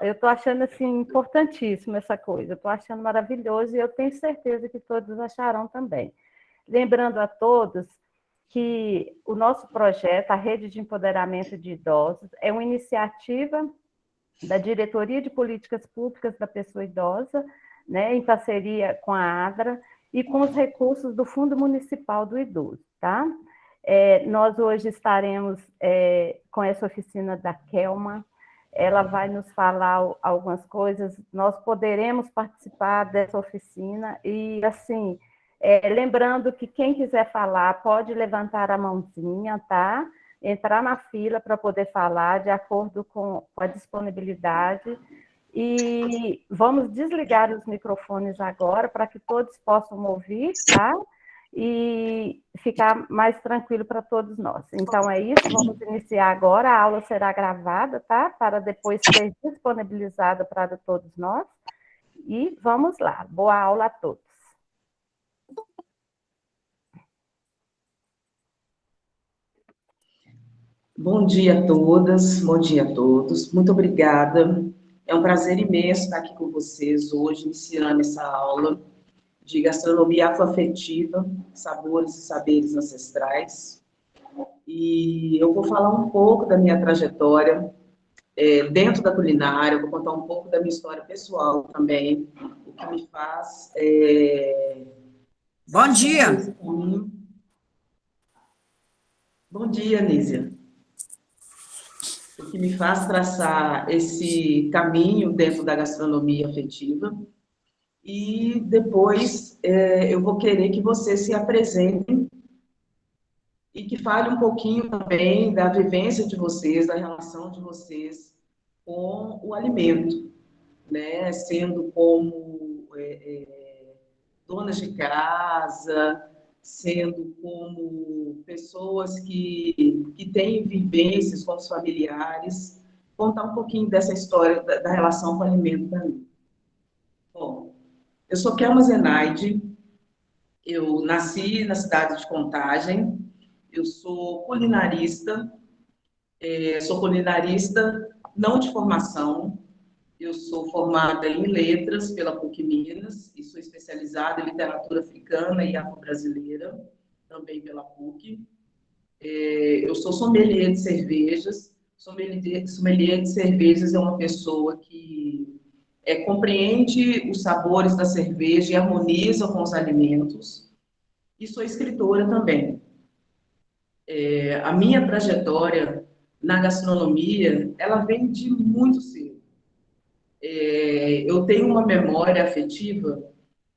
Eu estou achando assim, importantíssimo essa coisa, estou achando maravilhoso e eu tenho certeza que todos acharão também. Lembrando a todos que o nosso projeto, a Rede de Empoderamento de Idosos, é uma iniciativa da Diretoria de Políticas Públicas da Pessoa Idosa, né, em parceria com a ADRA e com os recursos do Fundo Municipal do Idoso, tá? Nós hoje estaremos com essa oficina da Kelma, ela vai nos falar algumas coisas, nós poderemos participar dessa oficina e, assim, lembrando que quem quiser falar pode levantar a mãozinha, tá? Entrar na fila para poder falar de acordo com a disponibilidade. E vamos desligar os microfones agora para que todos possam ouvir, tá? E ficar mais tranquilo para todos nós. Então, é isso, vamos iniciar agora. A aula será gravada, tá? Para depois ser disponibilizada para todos nós. E vamos lá. Boa aula a todos. Bom dia a todas, bom dia a todos. Muito obrigada. É um prazer imenso estar aqui com vocês hoje, iniciando essa aula de gastronomia afroafetiva, sabores e saberes ancestrais. E eu vou falar um pouco da minha trajetória dentro da culinária, vou contar um pouco da minha história pessoal também, o que me faz... Bom dia! Bom dia, Nízia. O que me faz traçar esse caminho dentro da gastronomia afetiva. E depois eu vou querer que vocês se apresentem e que falem um pouquinho também da vivência de vocês, da relação de vocês com o alimento, né? Sendo como donas de casa, sendo como pessoas que têm vivências com os familiares, contar um pouquinho dessa história da relação com o alimento para mim. Bom, eu sou Kelma Zenaide, eu nasci na cidade de Contagem, eu sou culinarista não de formação, eu sou formada em letras pela PUC Minas e sou especializada em literatura africana e afro-brasileira, também pela PUC. Eu sou sommelier de cervejas. Sommelier de cervejas é uma pessoa que compreende os sabores da cerveja e harmoniza com os alimentos. E sou escritora também. A minha trajetória na gastronomia, ela vem de muito cedo. Eu tenho uma memória afetiva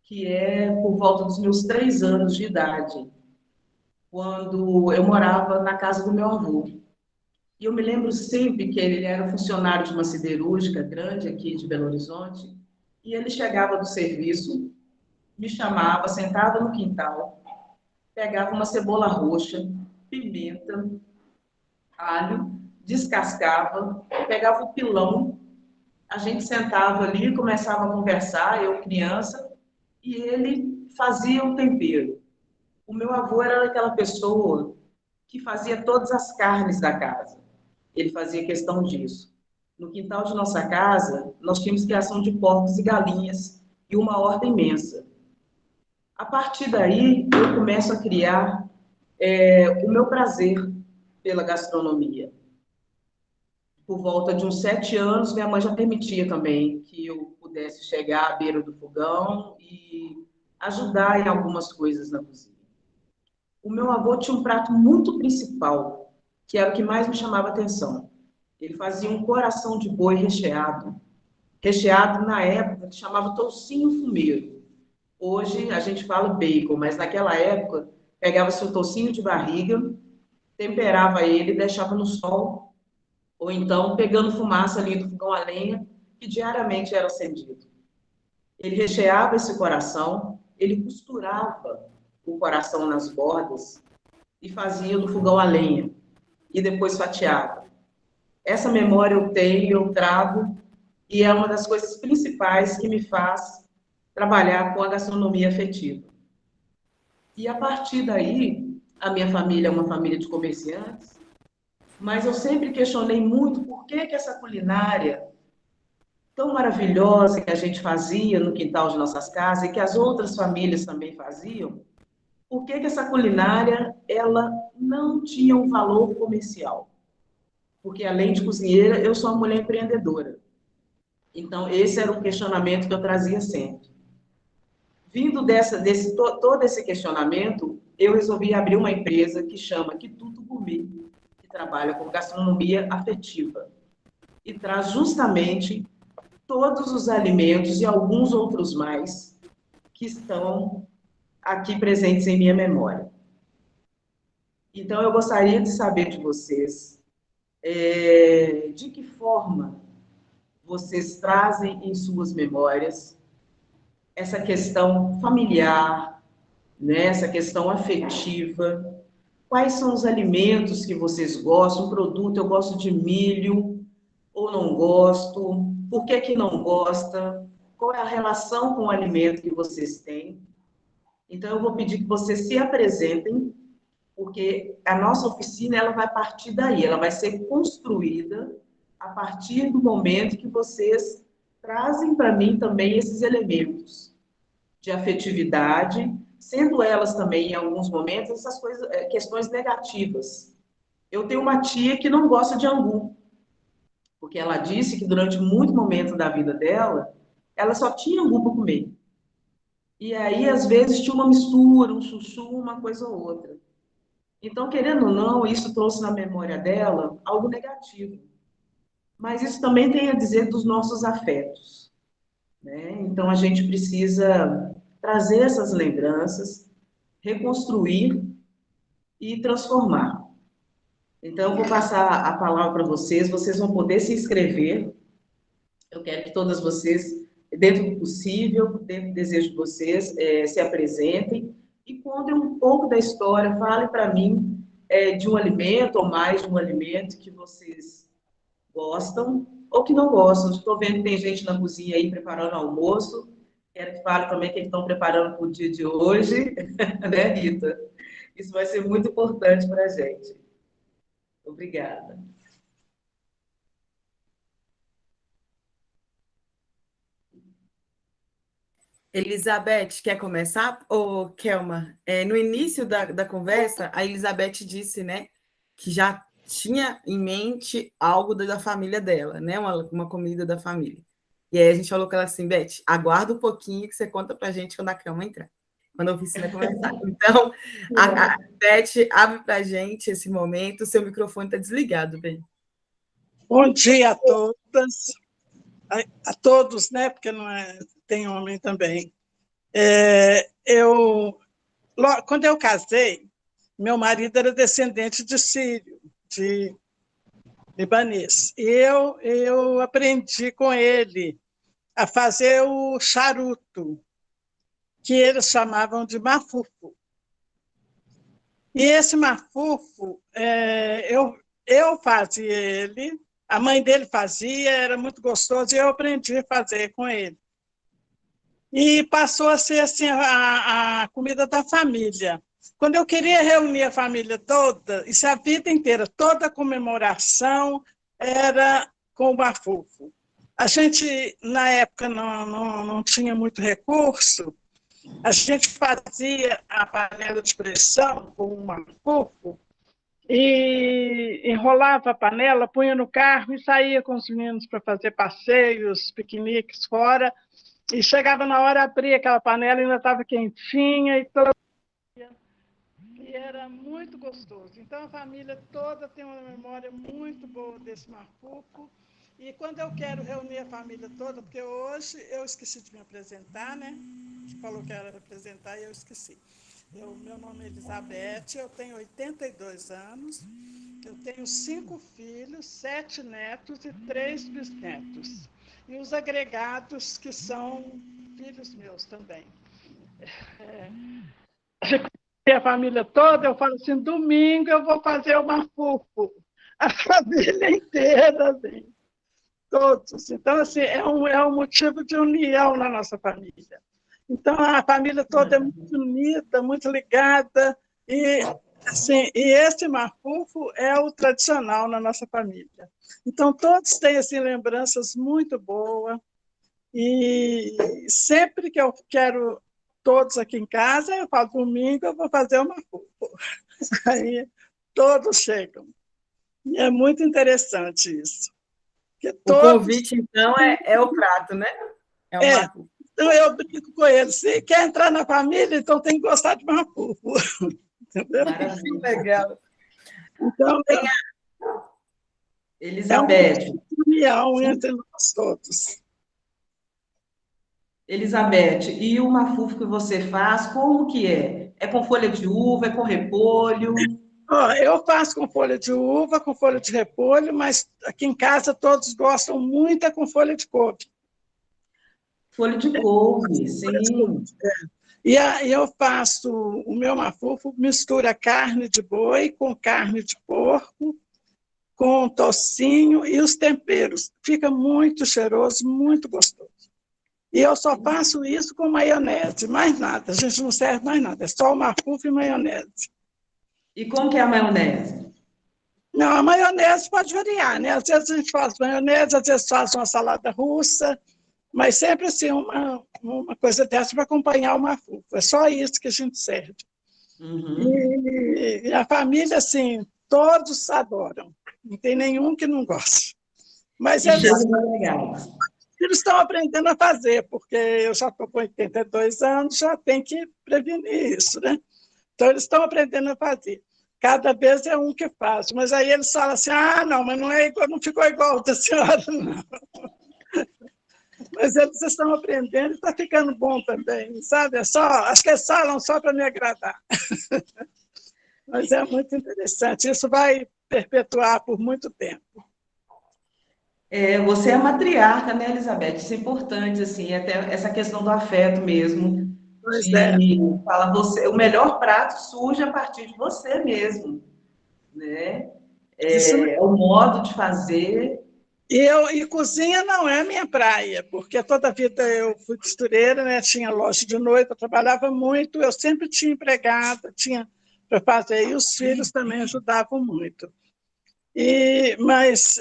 que é por volta dos meus 3 anos de idade, quando eu morava na casa do meu avô. E eu me lembro sempre que ele era funcionário de uma siderúrgica grande aqui de Belo Horizonte, e ele chegava do serviço, me chamava, sentava no quintal, pegava uma cebola roxa, pimenta, alho, descascava, pegava o pilão, a gente sentava ali, começava a conversar, eu criança, e ele fazia o tempero. O meu avô era aquela pessoa que fazia todas as carnes da casa. Ele fazia questão disso. No quintal de nossa casa, nós tínhamos criação de porcos e galinhas e uma horta imensa. A partir daí, eu começo a criar o meu prazer pela gastronomia. Por volta de uns 7 anos, minha mãe já permitia também que eu pudesse chegar à beira do fogão e ajudar em algumas coisas na cozinha. O meu avô tinha um prato muito principal, que era o que mais me chamava a atenção. Ele fazia um coração de boi recheado. Recheado, na época, que chamava toucinho fumeiro. Hoje, a gente fala bacon, mas naquela época, pegava-se o toucinho de barriga, temperava ele e deixava no sol, ou então pegando fumaça ali do fogão a lenha, que diariamente era acendido. Ele recheava esse coração, ele costurava o coração nas bordas e fazia do fogão a lenha, e depois fatiava. Essa memória eu tenho, eu trago, e é uma das coisas principais que me faz trabalhar com a gastronomia afetiva. E a partir daí, a minha família é uma família de comerciantes, mas eu sempre questionei muito por que essa culinária tão maravilhosa que a gente fazia no quintal de nossas casas e que as outras famílias também faziam, por que que essa culinária ela não tinha um valor comercial? Porque, além de cozinheira, eu sou uma mulher empreendedora. Então, esse era um questionamento que eu trazia sempre. Vindo todo esse questionamento, eu resolvi abrir uma empresa que chama Quituto Gourmet, que trabalha com gastronomia afetiva e traz justamente todos os alimentos e alguns outros mais que estão aqui presentes em minha memória. Então, eu gostaria de saber de vocês, de que forma vocês trazem em suas memórias essa questão familiar, né, essa questão afetiva. Quais são os alimentos que vocês gostam? Um produto, eu gosto de milho ou não gosto? Por que que não gosta? Qual é a relação com o alimento que vocês têm? Então, eu vou pedir que vocês se apresentem, porque a nossa oficina ela vai partir daí, ela vai ser construída a partir do momento que vocês trazem para mim também esses elementos de afetividade, sendo elas também, em alguns momentos, essas coisas, questões negativas. Eu tenho uma tia que não gosta de angu, porque ela disse que durante muito momento da vida dela, ela só tinha angu para comer. E aí, às vezes, tinha uma mistura, um chuchu, uma coisa ou outra. Então, querendo ou não, isso trouxe na memória dela algo negativo. Mas isso também tem a dizer dos nossos afetos, né? Então, a gente precisa trazer essas lembranças, reconstruir e transformar. Então, eu vou passar a palavra para vocês, vocês vão poder se inscrever. Eu quero que todas vocês, dentro do possível, dentro do desejo de vocês, se apresentem e contem um pouco da história, falem para mim de um alimento ou mais de um alimento que vocês gostam ou que não gostam. Estou vendo que tem gente na cozinha aí preparando almoço. Quero que fale também o que estão preparando para o dia de hoje, né, Rita? Isso vai ser muito importante para a gente. Obrigada. Elizabeth, quer começar? Ou Kelma? No início da conversa, a Elizabeth disse, né, que já tinha em mente algo da família dela, né, uma comida da família. E aí a gente falou com ela assim, Beth, aguarda um pouquinho que você conta para a gente quando a Kelma entrar, quando a oficina começar. Então, a Beth abre para a gente esse momento, o seu microfone está desligado, Beth. Bom dia a todas, a todos, né? Porque não tem homem também. Quando eu casei, meu marido era descendente de sírio, de libanês. E eu aprendi com ele a fazer o charuto, que eles chamavam de mafufo. E esse mafufo, eu fazia ele, a mãe dele fazia, era muito gostoso, e eu aprendi a fazer com ele. E passou a ser assim, a comida da família. Quando eu queria reunir a família toda, isso a vida inteira, toda comemoração era com o bafufo. A gente, na época, não tinha muito recurso, a gente fazia a panela de pressão com o bafufo, e enrolava a panela, punha no carro e saía com os meninos para fazer passeios, piqueniques fora. E chegava na hora, abria aquela panela, ainda estava quentinha e era muito gostoso. Então, a família toda tem uma memória muito boa desse mafufo. E quando eu quero reunir a família toda, porque hoje eu esqueci de me apresentar, né? Falou que era apresentar e eu esqueci. Meu nome é Elizabeth, eu tenho 82 anos, eu tenho 5 filhos, 7 netos e 3 bisnetos. E os agregados, que são filhos meus também. A família toda, eu falo assim, domingo eu vou fazer o mafufo. A família inteira, assim, todos. Então, assim, é um motivo de união na nossa família. Então, a família toda é muito unida, muito ligada, e Assim, e esse mafufo é o tradicional na nossa família. Então, todos têm assim, lembranças muito boas. E sempre que eu quero todos aqui em casa, eu falo, domingo eu vou fazer uma mafufo. Aí todos chegam. E é muito interessante isso. Porque O todos... convite, então, é o prato, né? É o É, mafufo. então eu brinco com eles. Se quer entrar na família, então tem que gostar de mafufo. Entendeu? Maravilha. Legal. Então, é uma Elizabeth, união entre nós todos. Elizabeth, e o mafufo que você faz, como que é? É com folha de uva, é com repolho? Ó, eu faço com folha de uva, com folha de repolho, mas aqui em casa todos gostam muito é com folha de couve. Folha de couve, sim. E aí eu faço o meu mafufo, mistura carne de boi com carne de porco, com tocinho e os temperos. Fica muito cheiroso, muito gostoso. E eu só faço isso com maionese, mais nada. A gente não serve mais nada, é só o mafufo e maionese. E como que é a maionese? Não, a maionese pode variar, né? Às vezes a gente faz maionese, às vezes faz uma salada russa, mas sempre assim, uma coisa dessa para acompanhar o mafufo. É só isso que a gente serve. Uhum. E a família, assim, todos adoram. Não tem nenhum que não goste. Mas E chama legal. eles estão aprendendo a fazer, porque eu já estou com 82 anos, já tem que prevenir isso, né? Então, eles estão aprendendo a fazer. Cada vez é um que faz. Mas aí eles falam assim, não, mas não, é igual, não ficou igual da senhora, não. Mas eles estão aprendendo e está ficando bom também, sabe? Acho que eles falam só para me agradar. Mas é muito interessante. Isso vai perpetuar por muito tempo. Você é matriarca, né, Elizabeth? Isso é importante, assim, até essa questão do afeto mesmo. Pois é. Fala você, o melhor prato surge a partir de você mesmo, né? É o modo de fazer. E cozinha não é minha praia, porque toda a vida eu fui costureira, né? Tinha loja de noite, eu trabalhava muito, eu sempre tinha empregada, tinha para fazer, e os filhos também ajudavam muito. Mas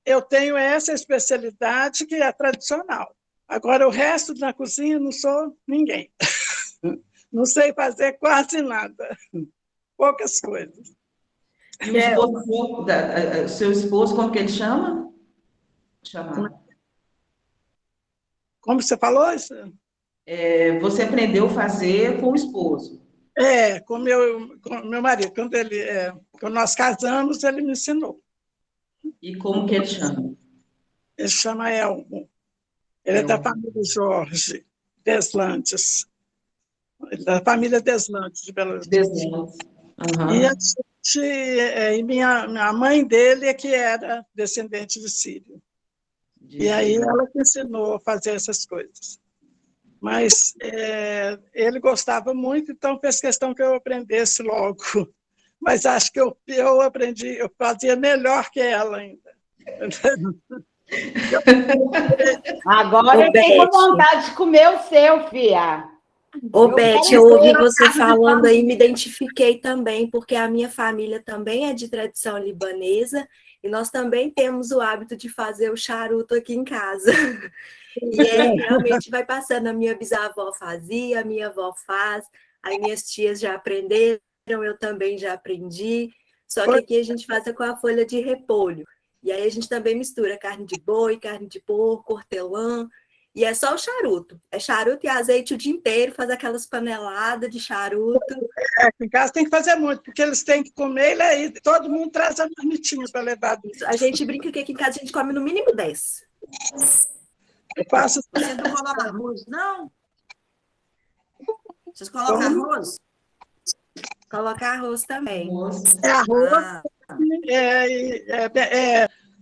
eu tenho essa especialidade que é tradicional. Agora, o resto da cozinha não sou ninguém. Não sei fazer quase nada, poucas coisas. E o seu esposo, como que ele chama? Como você falou isso? Você aprendeu a fazer com o esposo. Com meu marido. Quando nós casamos, ele me ensinou. E como que ele chama? Ele chama Elmo. Ele é da família Jorge Deslandes. Ele é da família Deslandes, de Belo Horizonte. Deslandes. Uhum. A mãe dele é que era descendente de sírio. E aí ela que ensinou a fazer essas coisas. Mas ele gostava muito, então fez questão que eu aprendesse logo. Mas acho que eu aprendi, eu fazia melhor que ela ainda. Agora eu tenho vontade de comer o seu, filha. Ô, Beth, eu ouvi você falando aí, me identifiquei também, porque a minha família também é de tradição libanesa e nós também temos o hábito de fazer o charuto aqui em casa. E realmente vai passando, a minha bisavó fazia, a minha avó faz, aí minhas tias já aprenderam, eu também já aprendi, só que aqui a gente faz com a folha de repolho. E aí a gente também mistura carne de boi, carne de porco, hortelã, e é só o charuto. É charuto e azeite o dia inteiro, faz aquelas paneladas de charuto. Em casa tem que fazer muito, porque eles têm que comer e aí todo mundo traz a marmitinha para levar. A gente brinca que aqui em casa a gente come no mínimo 10. Eu faço... Vocês não colocam arroz, não? Vocês colocam arroz? Colocar arroz também. Arroz.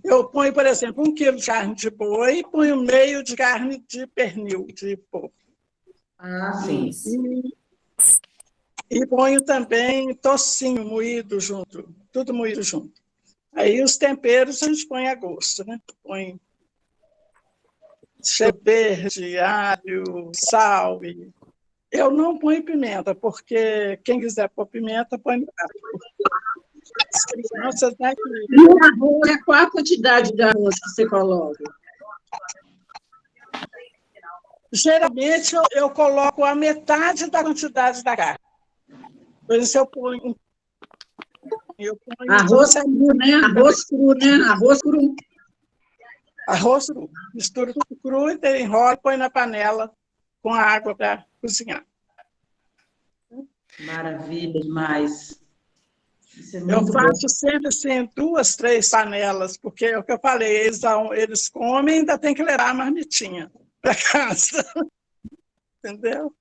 Eu ponho, por exemplo, 1 quilo de carne de boi e ponho meio de carne de pernil, de porco. Sim. E ponho também tocinho moído junto, tudo moído junto. Aí os temperos a gente põe a gosto, né? Põe cheiro verde, alho, sal. Eu não ponho pimenta, porque quem quiser pôr pimenta, põe no prato. As crianças, né, E o arroz, qual a quantidade de arroz que você coloca? geralmente eu coloco a metade da quantidade da carne. Por isso eu ponho Arroz cru, né? Arroz cru, né? Arroz cru. arroz cru. Misturo tudo cru, e enrola e põe na panela com a água para cozinhar. Maravilha demais. Isso é Eu muito bom. faço sempre assim, 2, 3 panelas, porque é o que eu falei, eles comem e ainda tem que levar a marmitinha para casa. Entendeu?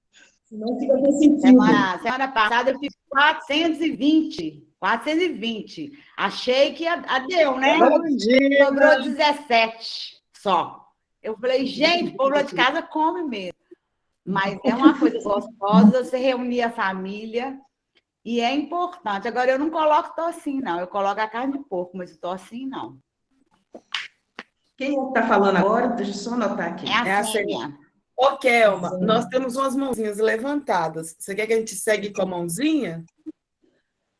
Não fica com sentido. Semana passada eu fiz 420. 420. Achei que deu, né? Bom dia. Sobrou 17 só. Eu falei, gente, o povo lá de casa come mesmo. Mas é uma coisa gostosa você reunir a família e é importante. Agora, eu não coloco tocinho, não. Eu coloco a carne de porco, mas o tocinho, não. Quem está falando agora? Deixa eu só anotar aqui. É É a assim. Celinha. Ô, Kelma, nós temos umas mãozinhas levantadas. Você quer que a gente segue com a mãozinha?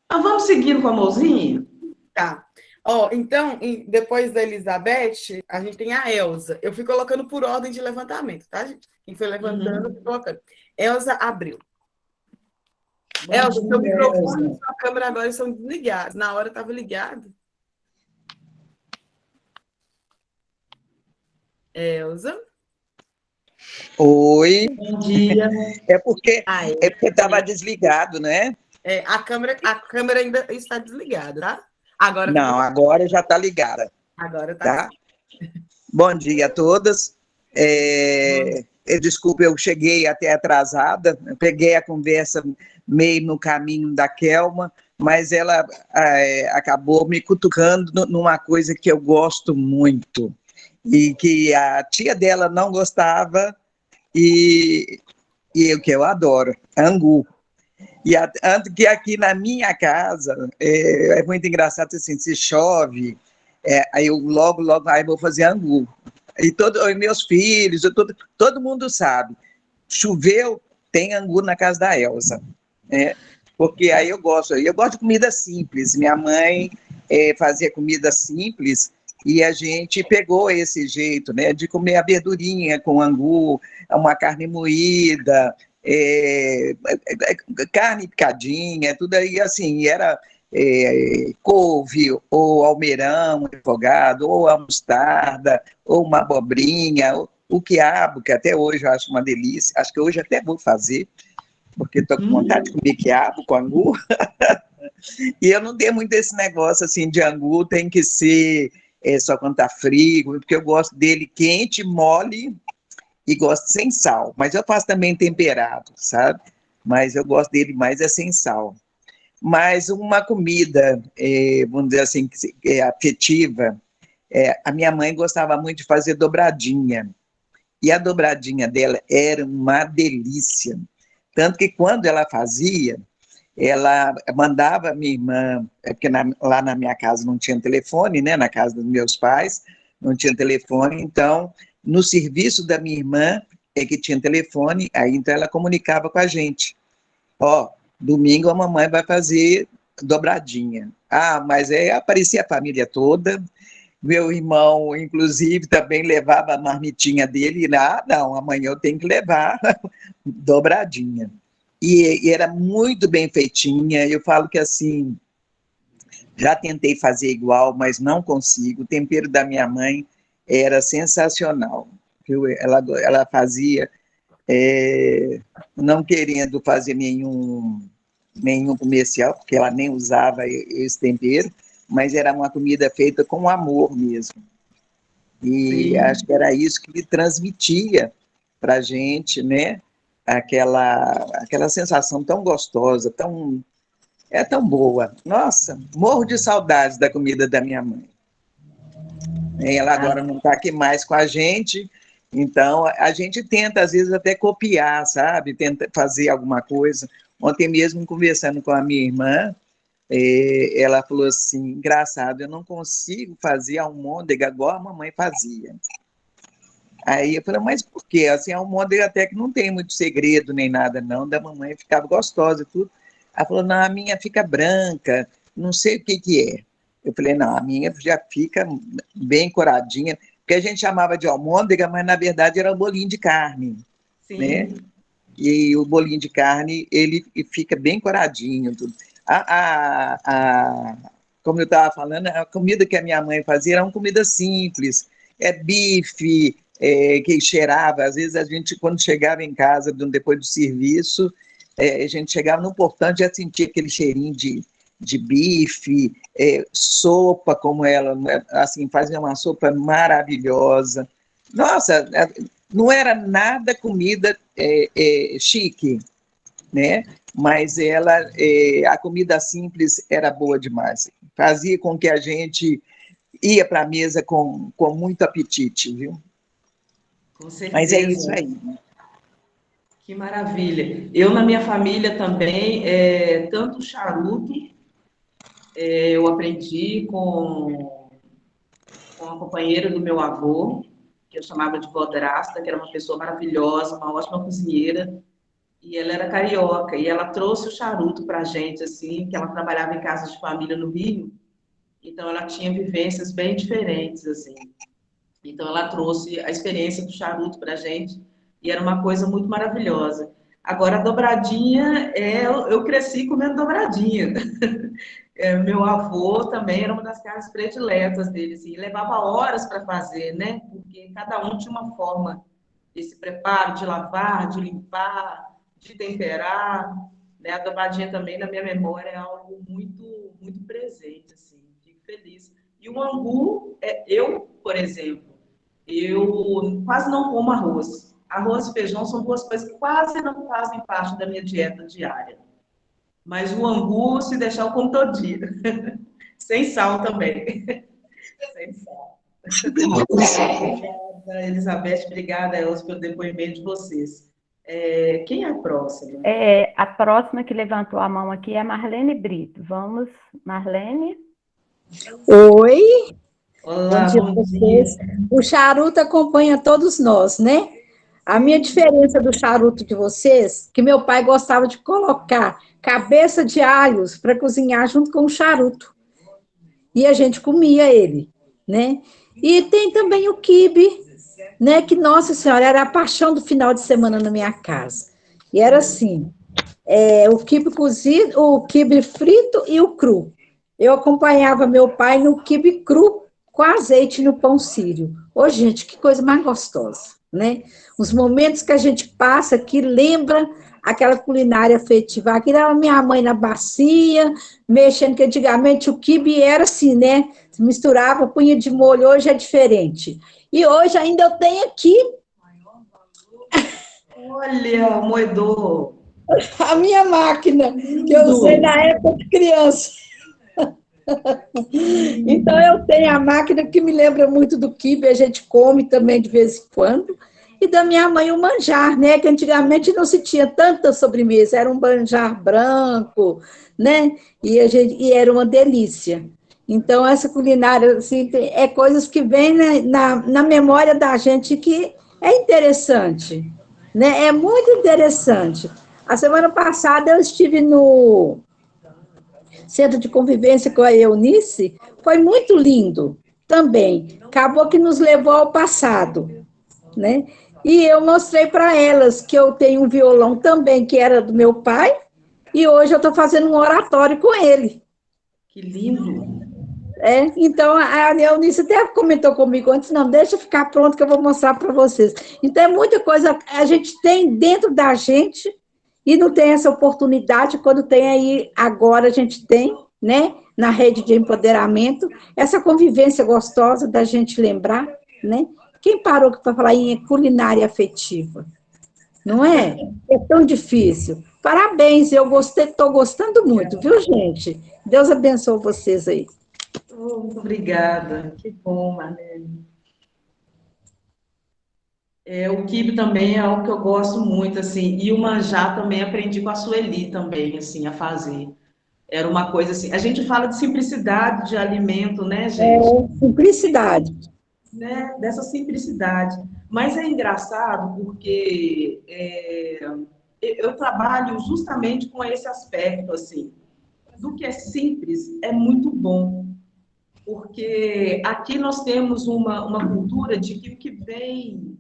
Ah, vamos seguindo com a mãozinha? Tá. Ó, então, depois da Elizabeth, a gente tem a Elza. Eu fui colocando por ordem de levantamento, tá, gente? Quem foi levantando, eu fui colocando. Elza abriu. Elza, seu microfone e sua câmera agora são desligados. Na hora estava ligado. Elza. Oi, Bom dia. é porque Aí, estava desligado, né? A câmera ainda está desligada, tá? Agora Não, agora já está ligada, agora tá. tá? Bom dia a todas. Desculpa, eu cheguei até atrasada, eu peguei a conversa meio no caminho da Kelma, mas ela acabou me cutucando numa coisa que eu gosto muito, e que a tia dela não gostava, e o que eu adoro, angu. Tanto que aqui na minha casa, é muito engraçado, assim, se chove, aí eu logo, aí vou fazer angu. E meus filhos, todo mundo sabe, choveu, tem angu na casa da Elza. Porque aí eu gosto de comida simples. Minha mãe fazia comida simples, e a gente pegou esse jeito, né, de comer a verdurinha com angu, uma carne moída, carne picadinha, tudo aí, assim, era couve, ou almeirão refogado, ou a mostarda, ou uma abobrinha, o quiabo, que até hoje eu acho uma delícia, acho que hoje até vou fazer, porque estou com vontade de comer quiabo com angu, e eu não tenho muito esse negócio, assim, de angu, tem que ser só quando está frio, porque eu gosto dele quente, mole, e gosto sem sal, mas eu faço também temperado, sabe? Mas eu gosto dele mais sem sal. Mas uma comida, vamos dizer assim, afetiva, a minha mãe gostava muito de fazer dobradinha, e a dobradinha dela era uma delícia, tanto que quando ela fazia, ela mandava a minha irmã, porque lá na minha casa não tinha telefone, né? Na casa dos meus pais não tinha telefone, então no serviço da minha irmã que tinha telefone, aí então ela comunicava com a gente. Domingo a mamãe vai fazer dobradinha. Mas aparecia a família toda, meu irmão, inclusive, também levava a marmitinha dele, não, amanhã eu tenho que levar dobradinha. E era muito bem feitinha, eu falo que assim, já tentei fazer igual, mas não consigo, o tempero da minha mãe era sensacional, viu? Ela fazia, não querendo fazer nenhum comercial, porque ela nem usava esse tempero, mas era uma comida feita com amor mesmo. E sim, acho que era isso que lhe transmitia para a gente, né? Aquela sensação tão gostosa, tão boa. Nossa, morro de saudades da comida da minha mãe. Ela agora não está aqui mais com a gente, então a gente tenta, às vezes, até copiar, sabe? Tenta fazer alguma coisa. Ontem mesmo, conversando com a minha irmã, ela falou assim, engraçado, eu não consigo fazer almôndega igual a mamãe fazia. Aí eu falei, mas por quê? Assim, a almôndega até que não tem muito segredo nem nada, não, da mamãe ficava gostosa e tudo. Ela falou, não, a minha fica branca, não sei o que que é. Eu falei, não, a minha já fica bem coradinha, porque a gente chamava de almôndega, mas na verdade era um bolinho de carne, Sim. né? E o bolinho de carne, ele fica bem coradinho, tudo. Como eu estava falando, a comida que a minha mãe fazia era uma comida simples, bife, que cheirava, às vezes a gente, quando chegava em casa, depois do serviço, a gente chegava no portão e já sentia aquele cheirinho de bife, sopa, como ela, assim, fazia uma sopa maravilhosa. Nossa, não era nada comida chique, né? Mas a comida simples era boa demais. Fazia com que a gente ia para a mesa com muito apetite, viu? Com certeza. Mas é isso aí. Que maravilha. Eu, na minha família também, tanto charuto, eu aprendi com a companheira do meu avô, que eu chamava de vó Drasta, que era uma pessoa maravilhosa, uma ótima cozinheira, e ela era carioca, e ela trouxe o charuto para a gente, assim, que ela trabalhava em casa de família no Rio, então ela tinha vivências bem diferentes, assim. Então ela trouxe a experiência do charuto para a gente, e era uma coisa muito maravilhosa. Agora, a dobradinha, eu cresci comendo dobradinha. Meu avô também era uma das carnes prediletas dele, assim, e levava horas para fazer, né? Porque cada um tinha uma forma desse preparo, de lavar, de limpar, de temperar, né? A dobradinha também, na minha memória, é algo muito, muito presente, assim, fico feliz. E o angu, eu, por exemplo, eu quase não como arroz. Arroz e feijão são duas coisas que quase não fazem parte da minha dieta diária. Mas o angu, se deixar, eu como todo dia. Sem sal também. Sem sal. Obrigada, Elizabeth. Obrigada, Elza, pelo depoimento de vocês. Quem é a próxima? A próxima que levantou a mão aqui é a Marlene Brito. Vamos, Marlene? Oi, Olá, bom dia bom para vocês. dia. O charuto acompanha todos nós, né? A minha diferença do charuto de vocês, que meu pai gostava de colocar cabeça de alhos para cozinhar junto com o charuto. E a gente comia ele, né? E tem também o quibe, né? Que, nossa senhora, era a paixão do final de semana na minha casa. E era assim, o quibe cozido, o quibe frito e o cru. Eu acompanhava meu pai no quibe cru com azeite no pão sírio. Ô, gente, que coisa mais gostosa, né? Os momentos que a gente passa que lembra aquela culinária afetiva. Aqui era minha mãe na bacia, mexendo, que antigamente o quibe era assim, né? Se misturava, punha de molho, hoje é diferente. E hoje ainda eu tenho aqui Olha, moedor. a minha máquina, que eu usei na época de criança. Então, eu tenho a máquina que me lembra muito do quibe, a gente come também de vez em quando, e da minha mãe o manjar, né? Que antigamente não se tinha tanta sobremesa, era um manjar branco, né? E era uma delícia. Então, essa culinária, assim, é coisas que vêm na memória da gente que é interessante, né? É muito interessante. A semana passada eu estive no Centro de Convivência com a Eunice, foi muito lindo também. Acabou que nos levou ao passado, né? E eu mostrei para elas que eu tenho um violão também, que era do meu pai, e hoje eu estou fazendo um oratório com ele. Que lindo! Então, a Eunice até comentou comigo antes, não, deixa ficar pronto que eu vou mostrar para vocês. Então, é muita coisa a gente tem dentro da gente e não tem essa oportunidade, quando tem aí, agora a gente tem, né, na rede de empoderamento, essa convivência gostosa da gente lembrar, né? Quem parou para falar em culinária afetiva? Não é? É tão difícil. Parabéns, eu estou gostando muito, viu, gente? Deus abençoe vocês aí. Muito obrigada. Que bom, Marlene. O quibe também é algo que eu gosto muito, assim, e o manjar também aprendi com a Sueli também, assim, a fazer. Era uma coisa assim, a gente fala de simplicidade de alimento, né, gente? Simplicidade. Né? Dessa simplicidade. Mas é engraçado porque eu trabalho justamente com esse aspecto, assim, do que é simples é muito bom, porque aqui nós temos uma cultura de que o que vem,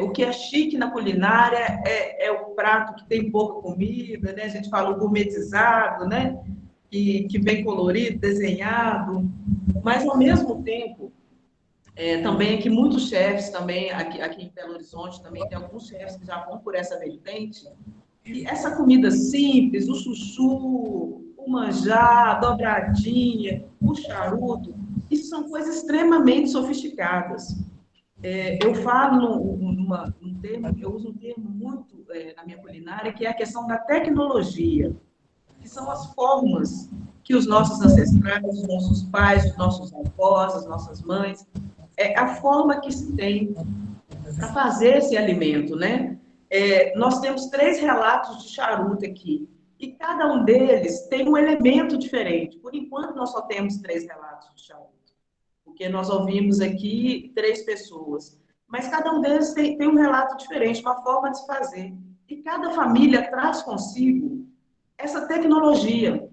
o que é chique na culinária é o prato que tem pouca comida, né? A gente fala o gourmetizado, né? Que vem colorido, desenhado, mas ao mesmo tempo, também aqui muitos chefes, também aqui em Belo Horizonte, também tem alguns chefes que já vão por essa vertente, e essa comida simples, o chuchu, o manjar, a dobradinha, o charuto, isso são coisas extremamente sofisticadas. Eu falo num termo, eu uso um termo muito na minha culinária, que é a questão da tecnologia, que são as formas que os nossos ancestrais, os nossos pais, os nossos avós, as nossas mães, a forma que se tem para fazer esse alimento, né? Nós temos 3 relatos de charuto aqui, e cada um deles tem um elemento diferente. Por enquanto, nós só temos 3 relatos de charuto, porque nós ouvimos aqui 3 pessoas, mas cada um deles tem um relato diferente, uma forma de se fazer. E cada família traz consigo essa tecnologia.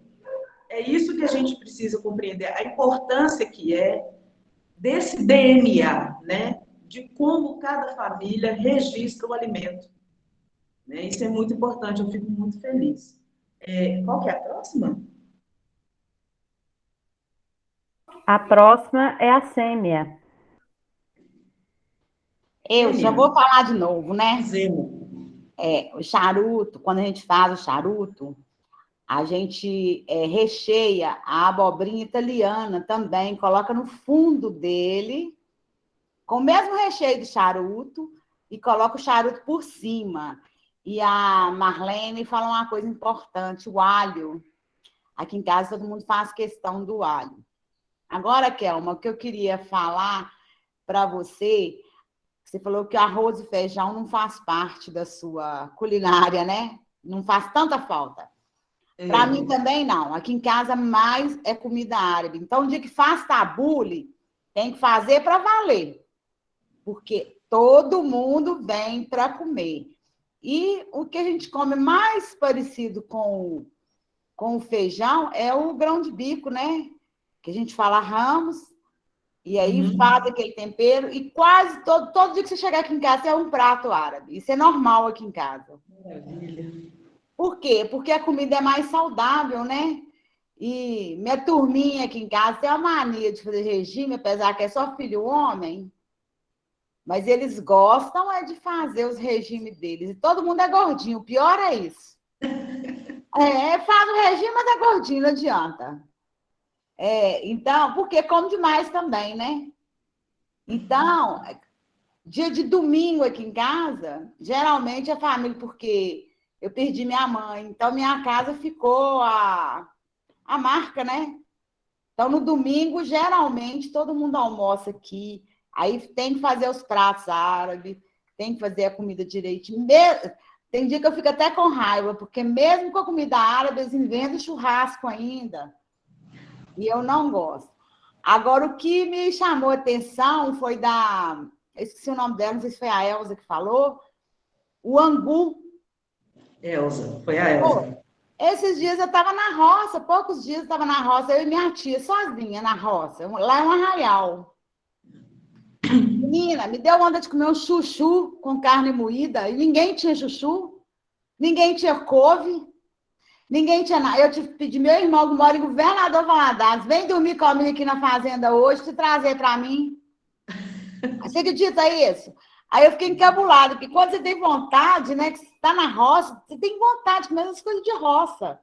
É isso que a gente precisa compreender, a importância que é desse DNA, né? De como cada família registra o alimento. Né? Isso é muito importante, eu fico muito feliz. Qual que é a próxima? A próxima é a sêmia. Eu só vou falar de novo, né? O charuto, quando a gente faz o charuto, a gente recheia a abobrinha italiana também, coloca no fundo dele, com o mesmo recheio de charuto, e coloca o charuto por cima. E a Marlene fala uma coisa importante, o alho. Aqui em casa todo mundo faz questão do alho. Agora, Kelma, o que eu queria falar para você falou que arroz e feijão não faz parte da sua culinária, né? Não faz tanta falta. Para mim também não. Aqui em casa mais é comida árabe. Então, o dia que faz tabule, tem que fazer para valer. Porque todo mundo vem para comer. E o que a gente come mais parecido com o feijão é o grão de bico, né? Que a gente fala ramos, e aí faz aquele tempero, e quase todo dia que você chegar aqui em casa é um prato árabe. Isso é normal aqui em casa. Maravilha. Por quê? Porque a comida é mais saudável, né? E minha turminha aqui em casa tem uma mania de fazer regime, apesar que é só filho homem, mas eles gostam de fazer os regimes deles. E todo mundo é gordinho, o pior é isso. Faz o regime, mas é gordinho, não adianta. Então, porque come demais também, né? Então, dia de domingo aqui em casa, geralmente a família, porque eu perdi minha mãe, então minha casa ficou a marca, né? Então, no domingo, geralmente, todo mundo almoça aqui, aí tem que fazer os pratos árabes, tem que fazer a comida direitinho. Tem dia que eu fico até com raiva, porque mesmo com a comida árabe, eles inventam churrasco ainda. E eu não gosto. Agora, o que me chamou a atenção foi eu esqueci o nome dela, não sei se foi a Elza que falou, o angu. Elza, foi a Elza. Esses dias eu estava na roça, poucos dias eu estava na roça, eu e minha tia, sozinha na roça. Lá é um arraial. Menina, me deu onda de comer um chuchu com carne moída, e ninguém tinha chuchu, ninguém tinha couve, ninguém tinha nada. Eu tive que pedir meu irmão, que mora em Governador Valadares, vem dormir comigo aqui na fazenda hoje, te trazer para mim. Você acredita isso? Aí eu fiquei encabulada, porque quando você tem vontade, né, que você está na roça, você tem vontade de comer essas coisas de roça.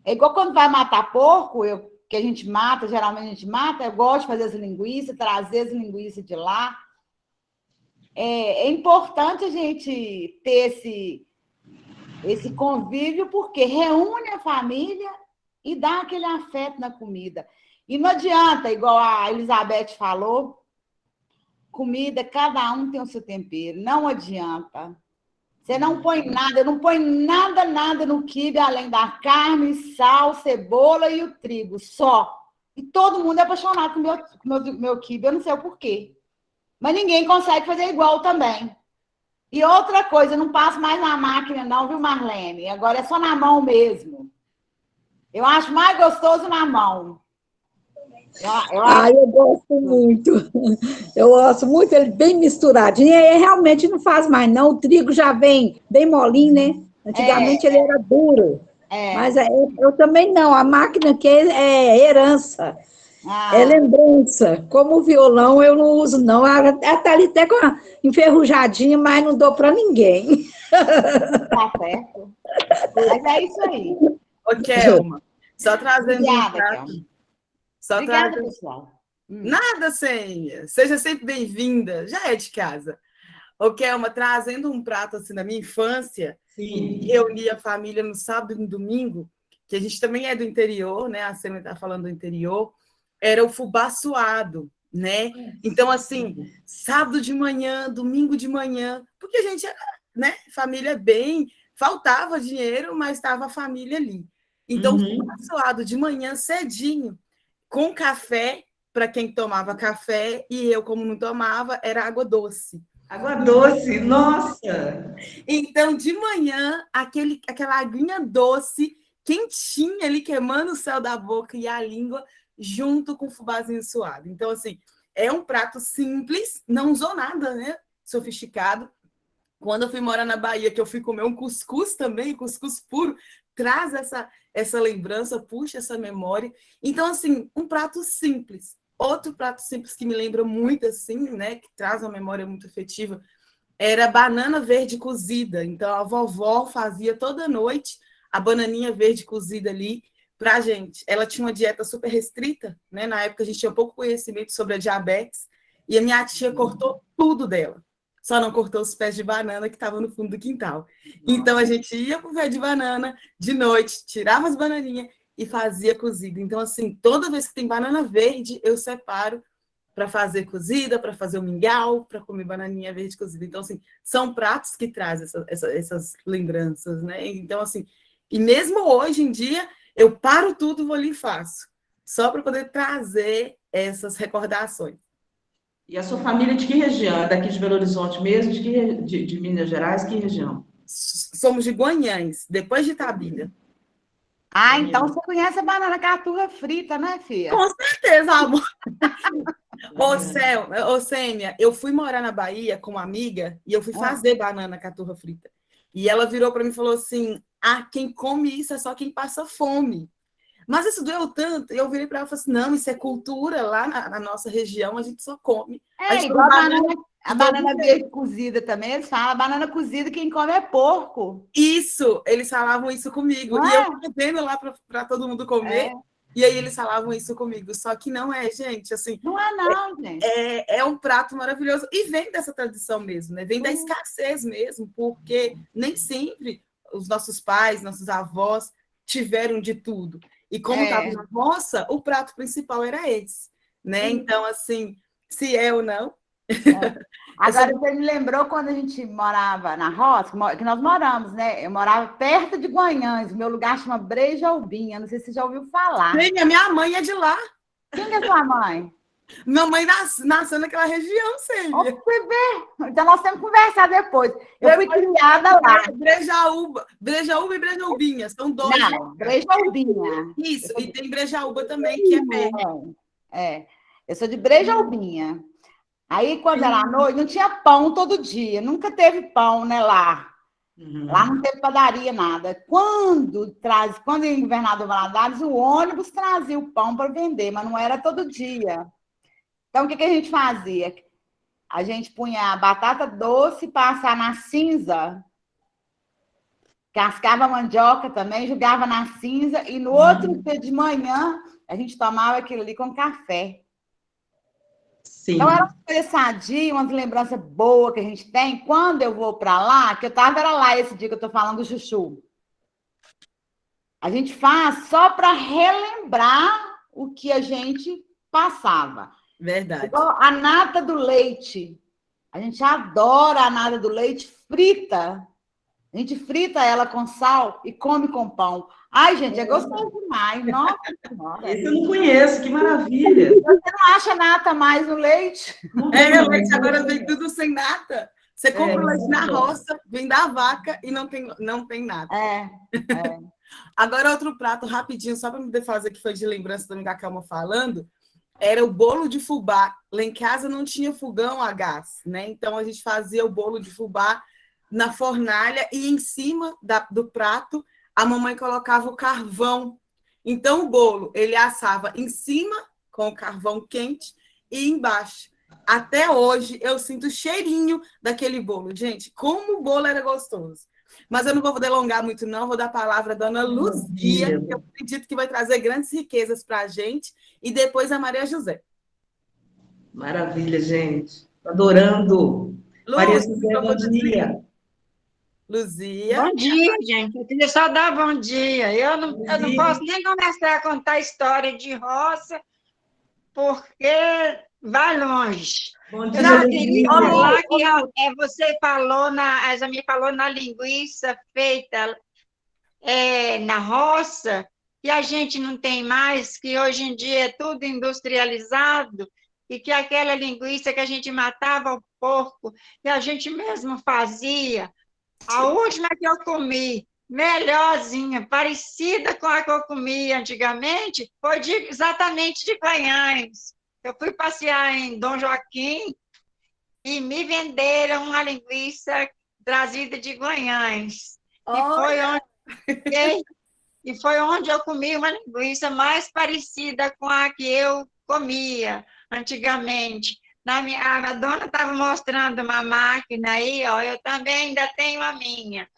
É igual quando vai matar porco, que a gente mata, geralmente a gente mata, eu gosto de fazer as linguiças, trazer as linguiças de lá. É importante a gente ter esse convívio, porque reúne a família e dá aquele afeto na comida. E não adianta, igual a Elizabeth falou, comida, cada um tem o seu tempero, não adianta. Você não põe nada, eu não põe nada no quibe, além da carne, sal, cebola e o trigo, só. E todo mundo é apaixonado com o meu quibe, eu não sei o porquê. mas ninguém consegue fazer igual também. E outra coisa, não passo mais na máquina não, viu, Marlene? Agora é só na mão mesmo. Eu acho mais gostoso na mão. Eu gosto muito. Eu gosto muito, ele bem misturadinho. E aí realmente não faz mais, não. O trigo já vem bem molinho, né? Antigamente ele era duro. Mas eu também não. A máquina aqui é herança. É lembrança. Como o violão eu não uso, não. Ela está ali até com a enferrujadinha, mas não dou para ninguém. Tá certo. Mas é isso aí. Ô, Kelma, só trazendo Obrigada, um prato. Kelma. Só Obrigada, trazendo... pessoal. Nada, Sênia. Seja sempre bem-vinda. Já é de casa. Ô, Kelma, trazendo um prato assim da minha infância, e reunia a família no sábado e no domingo, que a gente também é do interior, né? A Sênia está falando do interior, era o fubá suado, né? Então, assim, sábado de manhã, domingo de manhã, porque a gente era, né? Família bem, faltava dinheiro, mas estava a família ali. Então, fubá suado de manhã cedinho, com café, para quem tomava café, e eu, como não tomava, era água doce. Água doce, nossa! Então, de manhã, aquela aguinha doce, quentinha ali, queimando o céu da boca e a língua, junto com o fubazinho suado. Então, assim, é um prato simples, não usou nada, né? Sofisticado. Quando eu fui morar na Bahia, que eu fui comer um cuscuz também, cuscuz puro, traz essa lembrança, puxa essa memória. Então, assim, um prato simples. Outro prato simples que me lembra muito, assim, né, que traz uma memória muito afetiva, era banana verde cozida. Então, a vovó fazia toda noite a bananinha verde cozida ali para a gente. Ela tinha uma dieta super restrita, né? Na época, a gente tinha pouco conhecimento sobre a diabetes, e a minha tia cortou tudo dela. Só não cortou os pés de banana que estavam no fundo do quintal. Então, a gente ia para o pé de banana de noite, tirava as bananinhas e fazia cozida. Então, assim, toda vez que tem banana verde, eu separo para fazer cozida, para fazer o mingau, para comer bananinha verde cozida. Então, assim, são pratos que trazem essas lembranças, né? Então, assim, e mesmo hoje em dia, eu paro tudo, vou ali e faço, só para poder trazer essas recordações. E a sua família de que região? É daqui de Belo Horizonte mesmo? De Minas Gerais? Que região? Somos de Guanhães, depois de Itabira. Então você conhece a banana caturra frita, né, filha? Com certeza, amor. Ô, Sênia, eu fui morar na Bahia com uma amiga e eu fui fazer banana caturra frita. E ela virou para mim e falou assim: quem come isso é só quem passa fome. Mas isso doeu tanto, e eu virei para ela e falei assim: não, isso é cultura, lá na nossa região a gente só come. Igual a banana verde cozida também, eles falam, a banana cozida quem come é porco. Isso, eles falavam isso comigo. E eu fazendo lá para todo mundo comer. E aí eles falavam isso comigo, só que não é, gente, assim... Não é não, gente. É um prato maravilhoso, e vem dessa tradição mesmo, né? Vem da escassez mesmo, porque nem sempre os nossos pais, nossos avós tiveram de tudo. E como estava na roça, o prato principal era esse, né? Então, assim, se é ou não... Agora, você me lembrou quando a gente morava na roça, que nós moramos, né? Eu morava perto de Guanhães, meu lugar chama Brejaubinha, não sei se você já ouviu falar. Sim, a minha mãe é de lá. Quem é sua mãe? Minha mãe nasceu naquela região, Cêlia. Então, nós temos que conversar depois. Eu fui criada lá. Brejaúba e Brejaubinha, são dois. Não, Brejaubinha. Isso, e tem Brejaúba também, que é perto. Eu sou de Brejaubinha. Aí, quando era à noite, não tinha pão todo dia. Nunca teve pão, né, lá. Lá não teve padaria, nada. Quando em Governador Valadares, o ônibus trazia o pão para vender, mas não era todo dia. Então, o que a gente fazia? A gente punha a batata doce, passar na cinza, cascava a mandioca também, jogava na cinza, e no outro dia de manhã, a gente tomava aquilo ali com café. Sim. Então, era uma coisa sadia, uma lembrança boa que a gente tem. Quando eu vou para lá, que era lá esse dia que eu estou falando do chuchu. A gente faz só para relembrar o que a gente passava. Verdade. Igual a nata do leite. A gente adora a nata do leite frita. A A gente frita ela com sal e come com pão. Ai, gente, é gostoso demais. Nossa Senhora. Esse eu não conheço, que maravilha. Você não acha nata mais no leite? Não tem É, o não. leite agora vem tudo sem nata. Você compra o leite na roça, vem da vaca e não tem nata. É. Agora, outro prato rapidinho, só para me fazer que foi de lembrança também da Kelma falando, era o bolo de fubá. Lá em casa não tinha fogão a gás, né? Então a gente fazia o bolo de fubá na fornalha e em cima do prato a mamãe colocava o carvão. Então o bolo ele assava em cima com o carvão quente e embaixo. Até hoje eu sinto o cheirinho daquele bolo. Gente, como o bolo era gostoso. Mas eu não vou delongar muito, não. Vou dar a palavra à dona Luzia, que eu acredito que vai trazer grandes riquezas para a gente, e depois a Maria José. Maravilha, gente. Adorando. Maria José, bom dia. Luzia. Bom dia, gente. Eu queria só dar bom dia. Eu não posso nem começar a contar a história de roça, porque vai longe. Bom dia, Eu só queria Luzia. falar que você falou, a Jamile falou na linguiça feita na roça, que a gente não tem mais, que hoje em dia é tudo industrializado, e que aquela linguiça que a gente matava o porco, que a gente mesmo fazia, a última que eu comi, melhorzinha, parecida com a que eu comia antigamente, foi exatamente de Guanhães. Eu fui passear em Dom Joaquim e me venderam uma linguiça trazida de Guanhães. E foi onde eu comi uma linguiça mais parecida com a que eu comia antigamente. A dona estava mostrando uma máquina aí, ó, eu também ainda tenho a minha.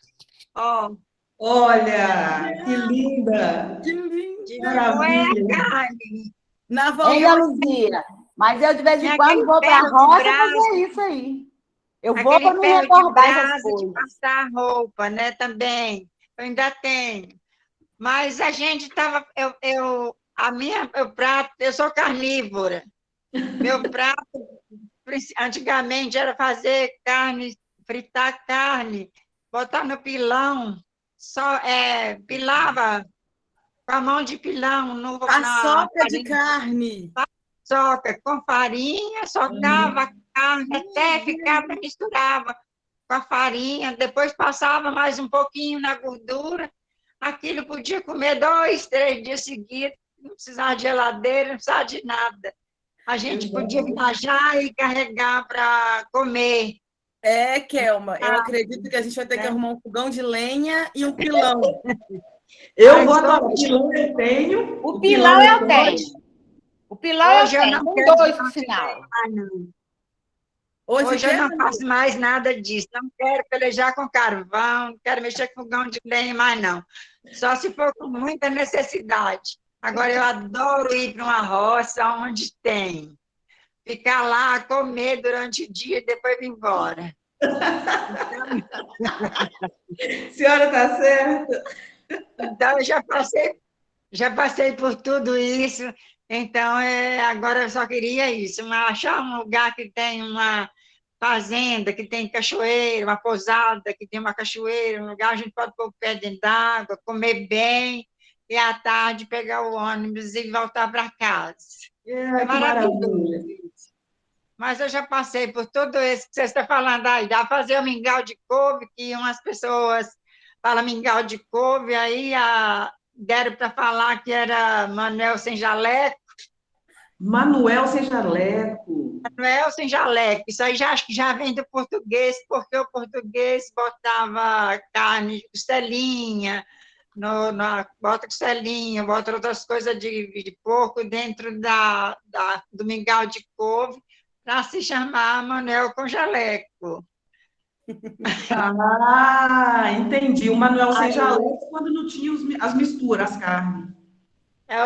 Ó. Olha, que linda! Que linda! Maravilha! Na Luzia, mas eu de vez em quando vou para a roça fazer isso aí. Eu vou para me recordar essas coisas. De passar roupa, né, também. Eu ainda tenho. Mas a gente estava... Meu prato... Eu sou carnívora. Meu prato, antigamente, era fazer carne, fritar carne, botar no pilão, pilava com a mão de pilão. Paçoca de carne. Paçoca com farinha, socava a carne até ficar, misturava com a farinha, depois passava mais um pouquinho na gordura. Aquilo podia comer 2, 3 dias seguidos, não precisava de geladeira, não precisava de nada. A gente podia viajar e carregar para comer. É, Kelma, eu acredito que a gente vai ter que arrumar um fogão de lenha e um pilão. Eu vou adorar. O pilão eu tenho. O pilão eu tenho. O pilão eu tenho. Com 2, por sinal. Hoje eu não faço mais nada disso. Não quero pelejar com carvão, não quero mexer com fogão de lenha mais, não. Só se for com muita necessidade. Agora, eu adoro ir para uma roça onde tem. Ficar lá, comer durante o dia e depois ir embora. A senhora está certa. Então, eu já passei por tudo isso. Então, agora eu só queria isso. Achar um lugar que tem uma fazenda, que tem cachoeira, uma pousada, que tem uma cachoeira, um lugar onde a gente pode pôr o pé dentro d'água, comer bem, e à tarde pegar o ônibus e voltar para casa. É maravilhoso. Mas eu já passei por tudo isso que você está falando aí. Dá fazer o mingau de couve, que umas pessoas falam mingau de couve, aí deram para falar que era Manuel sem jaleco. Manuel sem jaleco. Manuel sem jaleco. Isso aí acho que já vem do português, porque o português botava carne, costelinha, bota costelinha, bota outras coisas de porco dentro do mingau de couve, para se chamar Manuel com jaleco. Ah, entendi. O Manuel sem jaleco quando não tinha as misturas, as carnes.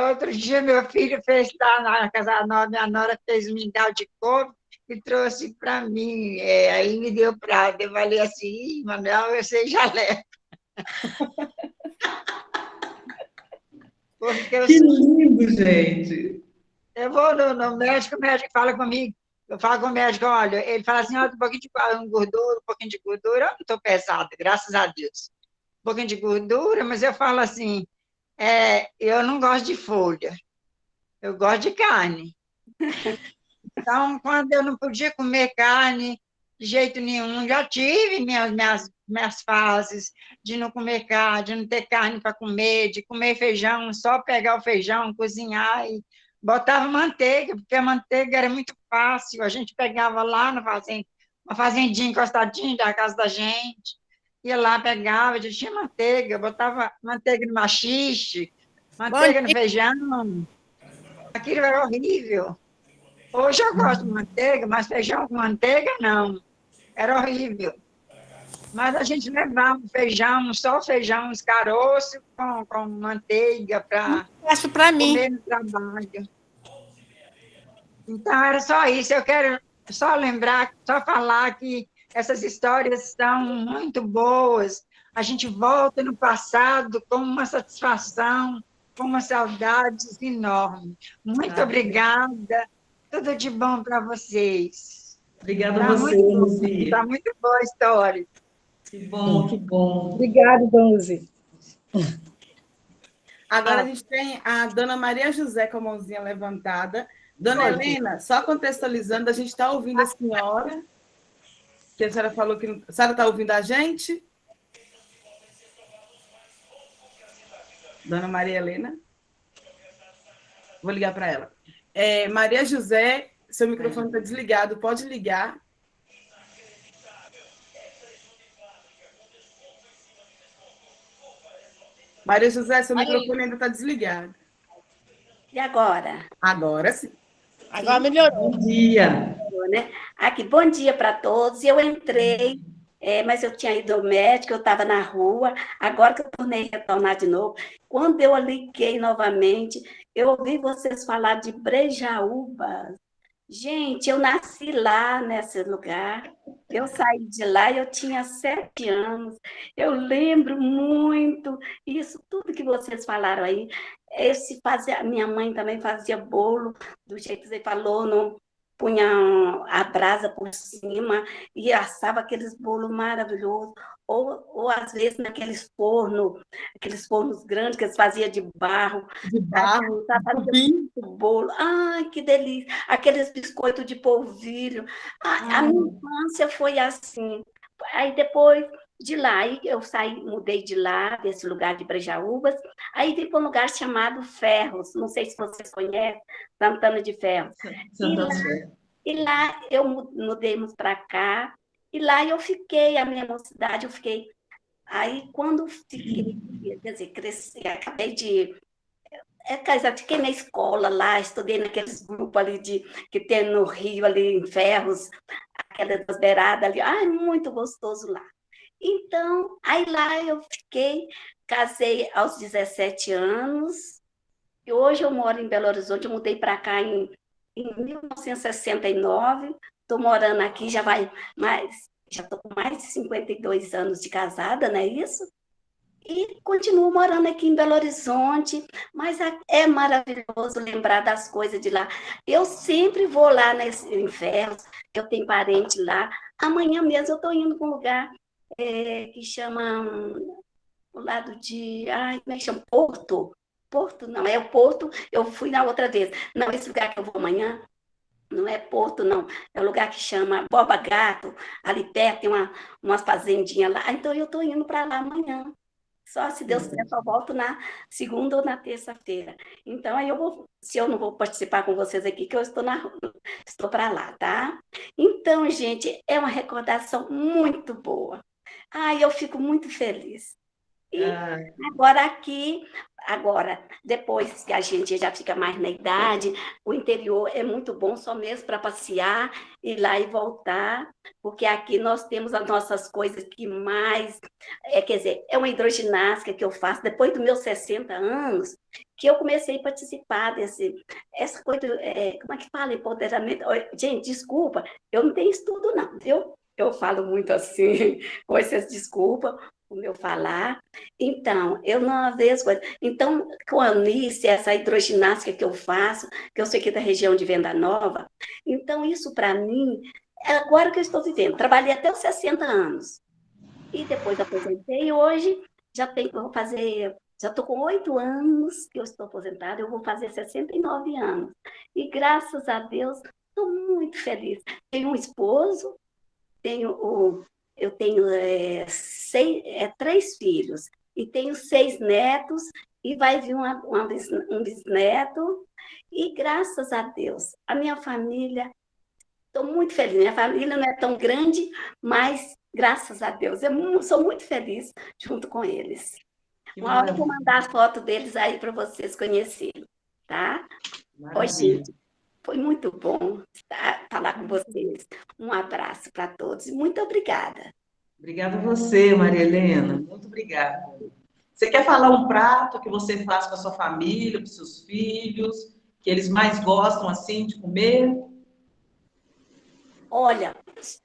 Outro dia, meu filho fez lá na casa nova, minha nora fez um mingau de couve e trouxe para mim. Aí me deu prato. Eu falei assim, Manuel, eu sei jaleco. Que lindo, gente! Eu vou no médico, o médico fala comigo, Eu falo com o médico, olha, ele fala assim, olha, um pouquinho de gordura, um pouquinho de gordura, eu não estou pesada, graças a Deus. Um pouquinho de gordura, mas eu falo assim, eu não gosto de folha, eu gosto de carne. Então, quando eu não podia comer carne de jeito nenhum, já tive minhas fases de não comer carne, de não ter carne para comer, de comer feijão, só pegar o feijão, cozinhar e botava manteiga, porque a manteiga era muito fácil, a gente pegava lá na fazenda, uma fazendinha encostadinha da casa da gente, ia lá, pegava, já tinha manteiga, botava manteiga no maxixe, manteiga no feijão, aquilo era horrível. Hoje eu gosto de manteiga, mas feijão com manteiga, não. Era horrível. Mas a gente levava feijão, só feijão, uns caroços com manteiga para comer no trabalho. Então, era só isso. Eu quero só lembrar, só falar que essas histórias são muito boas. A gente volta no passado com uma satisfação, com uma saudade enorme. Muito obrigada. Tudo de bom para vocês. Obrigada a você, Luzia. Está muito boa a história. Que bom, que bom. Obrigada, Donzi. Agora a gente tem a dona Maria José com a mãozinha levantada. Dona Helena, só contextualizando, a gente está ouvindo a senhora, que a senhora falou que... A senhora está ouvindo a gente? Dona Maria Helena? Vou ligar para ela. Maria José, seu microfone está desligado, pode ligar. Maria José, seu microfone ainda está desligado. E agora? Agora sim. Agora melhorou. Bom dia. Né? Aqui, bom dia para todos. Eu entrei, mas eu tinha ido ao médico, eu estava na rua, agora que eu tornei a retornar de novo. Quando eu liguei novamente, eu ouvi vocês falar de Brejaúba. Gente, eu nasci lá nesse lugar, eu saí de lá, eu tinha 7 anos, eu lembro muito isso, tudo que vocês falaram aí. Minha mãe também fazia bolo, do jeito que você falou, não punha a brasa por cima e assava aqueles bolos maravilhosos, ou às vezes naqueles aqueles fornos grandes que eles faziam de barro. De barro, muito bolo. Ai, que delícia! Aqueles biscoitos de polvilho. A minha infância foi assim. Aí depois de lá, aí eu mudei de lá, desse lugar de Brejaúbas, aí vim para um lugar chamado Ferros, não sei se vocês conhecem, Santana de Ferros. E lá eu mudemos para cá, e lá eu fiquei, a minha mocidade, eu fiquei. Aí quando fiquei, quer dizer, cresci, acabei de... fiquei na escola lá, estudei naqueles grupos ali que tem no Rio, ali em Ferros, aquelas beiradas ali, ai, muito gostoso lá. Então, aí lá eu fiquei, casei aos 17 anos, e hoje eu moro em Belo Horizonte, eu mudei para cá em 1969, estou morando aqui, já estou com mais de 52 anos de casada, não é isso? E continuo morando aqui em Belo Horizonte, mas é maravilhoso lembrar das coisas de lá. Eu sempre vou lá em Ferros, eu tenho parente lá. Amanhã mesmo eu estou indo para um lugar que chama, o lado de... Ai, como é que chama? Porto. Porto, não, é o Porto, eu fui na outra vez. Não, esse lugar que eu vou amanhã, não é Porto, não. É um lugar que chama Borba Gato, ali perto, tem umas fazendinhas lá. Então, eu estou indo para lá amanhã. Só se Deus quiser, eu volto na segunda ou na terça-feira. Então, aí se eu não vou participar com vocês aqui, que eu estou para lá, tá? Então, gente, é uma recordação muito boa. Ai, eu fico muito feliz. E agora, depois que a gente já fica mais na idade, o interior é muito bom só mesmo para passear, ir lá e voltar, porque aqui nós temos as nossas coisas que mais... quer dizer, é uma hidroginástica que eu faço depois dos meus 60 anos, que eu comecei a participar essa coisa, como é que fala, empoderamento? Gente, desculpa, eu não tenho estudo não, viu? Eu falo muito assim, com essas desculpas, o meu falar. Então, eu não vejo coisa. Então, com a Eunice, essa hidroginástica que eu faço, que eu sou aqui da região de Venda Nova, então isso para mim é agora que eu estou vivendo. Trabalhei até os 60 anos. E depois aposentei, e hoje já estou com 8 anos que eu estou aposentada, eu vou fazer 69 anos. E graças a Deus, estou muito feliz. Tenho um esposo, eu tenho 3 filhos, e tenho 6 netos, e vai vir um bisneto, e graças a Deus, a minha família, estou muito feliz. Minha família não é tão grande, mas graças a Deus, eu sou muito feliz junto com eles. Uma hora eu vou mandar as fotos deles aí para vocês conhecerem, tá? Oi, gente, foi muito bom falar com vocês. Um abraço para todos e muito obrigada. Obrigada a você, Maria Helena. Muito obrigada. Você quer falar um prato que você faz com a sua família, com seus filhos, que eles mais gostam, assim, de comer? Olha,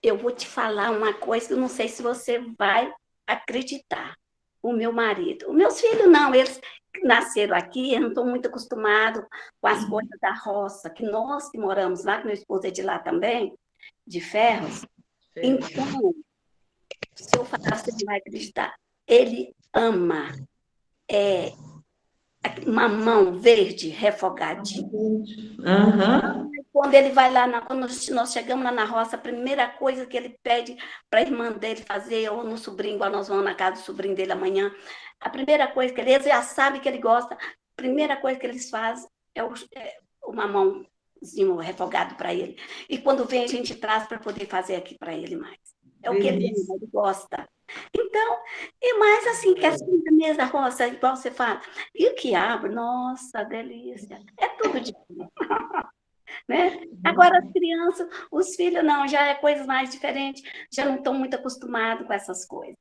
eu vou te falar uma coisa que eu não sei se você vai acreditar. O meu marido, os meus filhos não, eles nasceram aqui, eu não estou muito acostumado com as coisas da roça, que nós que moramos lá, que meu esposo é de lá também, de Ferros. Então, se eu falar, você não vai acreditar. Ele ama mamão verde refogadinho. Uhum. Quando ele vai lá, quando nós chegamos lá na roça, a primeira coisa que ele pede para a irmã dele fazer, ou no sobrinho, igual nós vamos na casa do sobrinho dele amanhã, a primeira coisa que eles já sabem que ele gosta, a primeira coisa que eles fazem é o mamãozinho refogado para ele. E quando vem, a gente traz para poder fazer aqui para ele mais. É o que ele gosta. Então, e mais assim, que as comidas mesmo da roça, igual você fala, e o quiabo, nossa, delícia. É tudo de bom. Né? Agora, as crianças, os filhos, não, já é coisas mais diferentes, já não estão muito acostumados com essas coisas,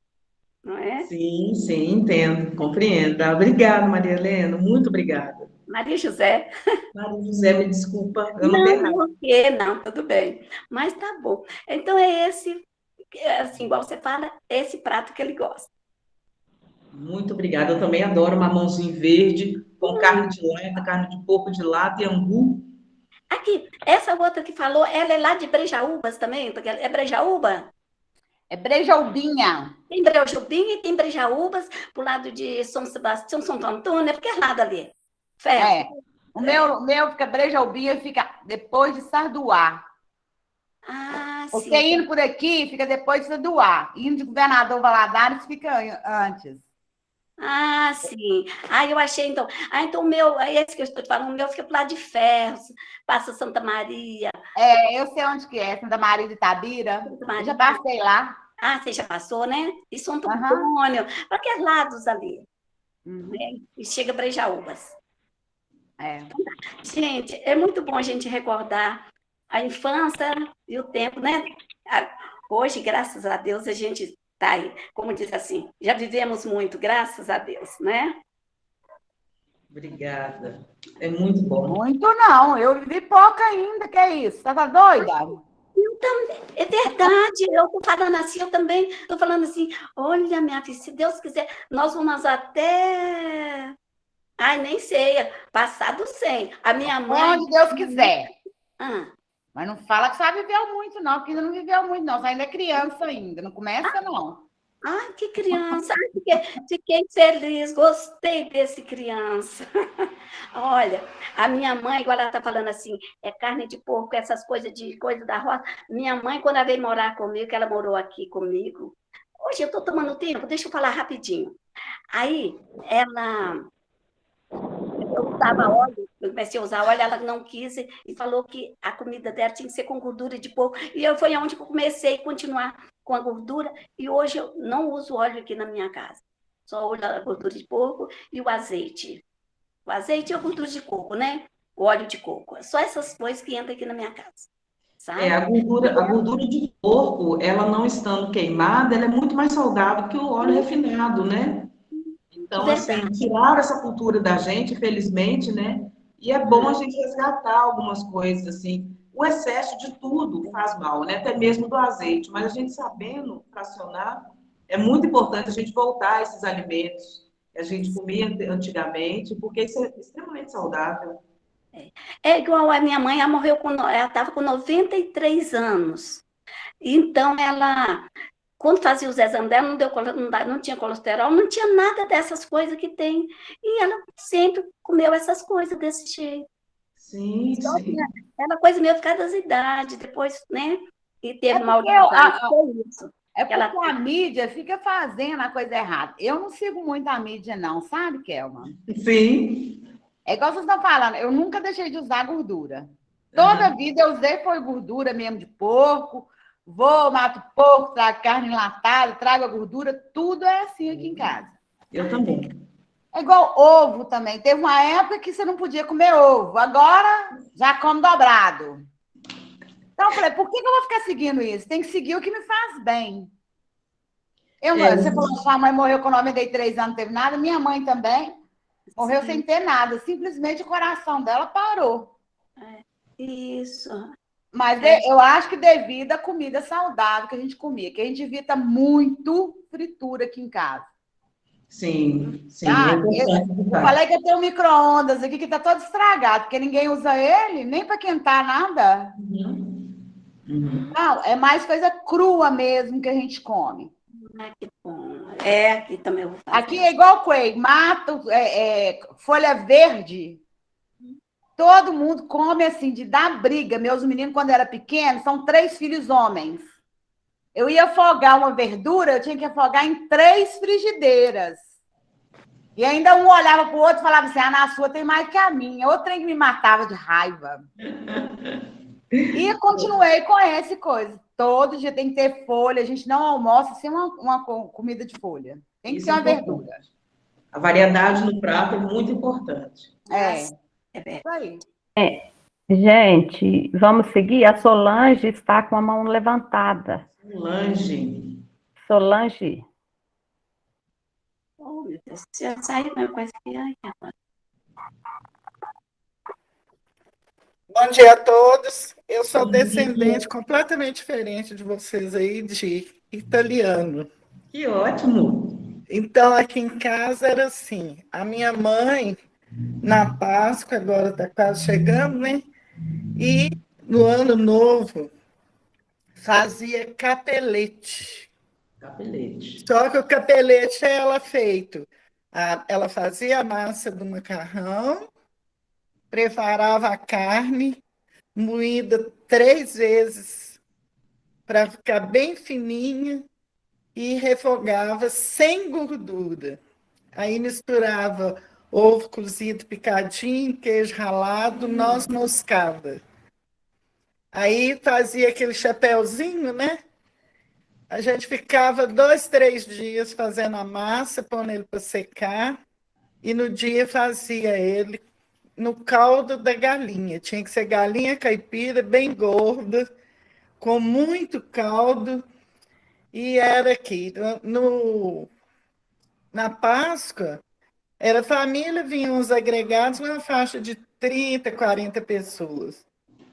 não é? Sim, sim, entendo, compreendo. Obrigada, Maria Helena, muito obrigada. Maria José. Maria José, me desculpa, eu não tenho nada. Não, tudo bem, mas tá bom. Então, é esse, assim, igual você fala, esse prato que ele gosta. Muito obrigada, eu também adoro mamãozinho verde, com carne de lata, carne de porco de lata e angu. Aqui, essa outra que falou, ela é lá de Brejaúbas também? Porque é Brejaúba? É Brejaubinha. Tem Brejaubinha e tem Brejaúbas, pro lado de São Sebastião, São Antônio, porque é lado ali. O meu fica Brejaubinha, fica depois de Sarduá. Porque sim. indo por aqui, fica depois de Sarduá. Indo de Governador Valadares, fica antes. Sim. Eu achei, então. Então, o meu, esse que eu estou te falando, o meu fica pro lado de Ferros, passa Santa Maria. Eu sei onde que é, Santa Maria de Itabira. Eu já passei lá. Você já passou, né? E Santo Antônio, para aqueles lados ali. Né? E chega para Brejaúbas. Gente, é muito bom a gente recordar a infância e o tempo, né? Hoje, graças a Deus, a gente tá aí, como diz assim, já vivemos muito, graças a Deus, né? Obrigada. É muito bom. Muito não, eu vivi pouco ainda, que é isso? Tá doida? Eu também, é verdade, eu estou falando assim, eu também estou falando assim, olha, minha filha, se Deus quiser, nós vamos até... nem sei, passar do 100. A minha mãe... Onde Deus quiser. Mas não fala que você viveu muito, não, porque ainda não viveu muito, não. Você ainda é criança ainda, não começa, não. Que criança! Fiquei feliz, gostei desse criança. Olha, a minha mãe, igual ela está falando assim, carne de porco, essas coisas da roça. Minha mãe, quando ela veio morar comigo, que ela morou aqui comigo, hoje eu estou tomando tempo, deixa eu falar rapidinho. Aí, eu usava óleo, eu comecei a usar óleo, ela não quis e falou que a comida dela tinha que ser com gordura de porco. E foi onde eu comecei a continuar com a gordura. E hoje eu não uso óleo aqui na minha casa. Só a gordura de porco e o azeite. O azeite e a gordura de coco, né? O óleo de coco. Só essas coisas que entram aqui na minha casa. Sabe? A gordura de porco, ela não estando queimada, ela é muito mais saudável que o óleo refinado, né? Então, assim, tiraram essa cultura da gente, infelizmente, né? E é bom a gente resgatar algumas coisas, assim. O excesso de tudo faz mal, né? Até mesmo do azeite. Mas a gente sabendo fracionar, é muito importante a gente voltar a esses alimentos que a gente comia antigamente, porque isso é extremamente saudável. É igual a minha mãe, ela estava com 93 anos. Então, ela, quando fazia os exames dela, não tinha colesterol, não tinha nada dessas coisas que tem. E ela sempre comeu essas coisas desse jeito. Sim, Só sim. Era coisa meio por causa das idades, depois, né? E teve mal de isso. É porque a mídia fica fazendo a coisa errada. Eu não sigo muito a mídia, não, sabe, Kelma? Sim. É igual vocês estão falando, eu nunca deixei de usar gordura. Toda vida eu usei foi gordura mesmo de porco. Vou, mato porco, trago carne enlatada, trago a gordura, tudo é assim aqui em casa. Eu também. É igual ovo também. Teve uma época que você não podia comer ovo, agora já come dobrado. Então eu falei, por que eu vou ficar seguindo isso? Tem que seguir o que me faz bem. Você falou que sua mãe morreu com 93 anos, não teve nada, minha mãe também morreu sem ter nada, simplesmente o coração dela parou. Isso. Mas eu acho que devido à comida saudável que a gente comia, que a gente evita muito fritura aqui em casa. Sim, sim. Eu falei que eu tenho um micro-ondas aqui que está todo estragado, porque ninguém usa ele, nem para quentar nada. Não, é mais coisa crua mesmo que a gente come. Que bom. Aqui também eu vou fazer. Aqui é igual coelho, mato, folha verde. Todo mundo come assim, de dar briga. Meus meninos, quando eram pequenos, são 3 filhos homens. Eu ia afogar uma verdura, eu tinha que afogar em 3 frigideiras. E ainda um olhava para o outro e falava assim, na sua tem mais que a minha. Outro trem que me matava de raiva. E continuei com essa coisa. Todo dia tem que ter folha. A gente não almoça sem uma comida de folha. Tem que ter uma verdura. A variedade no prato é muito importante. Isso aí. Gente, vamos seguir? A Solange está com a mão levantada. Solange. Oh, meu Deus, já saiu uma coisa aqui. Bom dia a todos. Eu sou descendente completamente diferente de vocês aí, de italiano. Que ótimo! Então, aqui em casa era assim, a minha mãe, na Páscoa, agora está quase chegando, né? E no Ano Novo, fazia capelete. Só que o capelete ela feito. Ela fazia a massa do macarrão, preparava a carne, moída 3 vezes para ficar bem fininha e refogava sem gordura. Aí misturava ovo cozido picadinho, queijo ralado, noz moscada. Aí fazia aquele chapéuzinho, né? A gente ficava 2, 3 dias fazendo a massa, pondo ele para secar, e no dia fazia ele no caldo da galinha. Tinha que ser galinha caipira, bem gorda, com muito caldo. E era aqui, na Páscoa, era família, vinham os agregados, uma faixa de 30, 40 pessoas.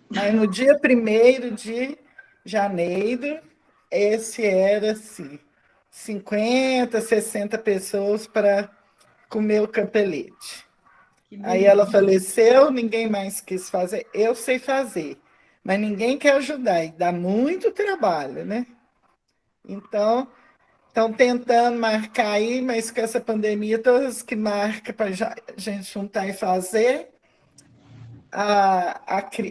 Mas no dia 1º de janeiro, esse era assim, 50, 60 pessoas para comer o capelete. Aí ela faleceu, ninguém mais quis fazer. Eu sei fazer, mas ninguém quer ajudar, e dá muito trabalho, né? Então, estão tentando marcar aí, mas com essa pandemia, todas que marcam para a gente juntar e fazer,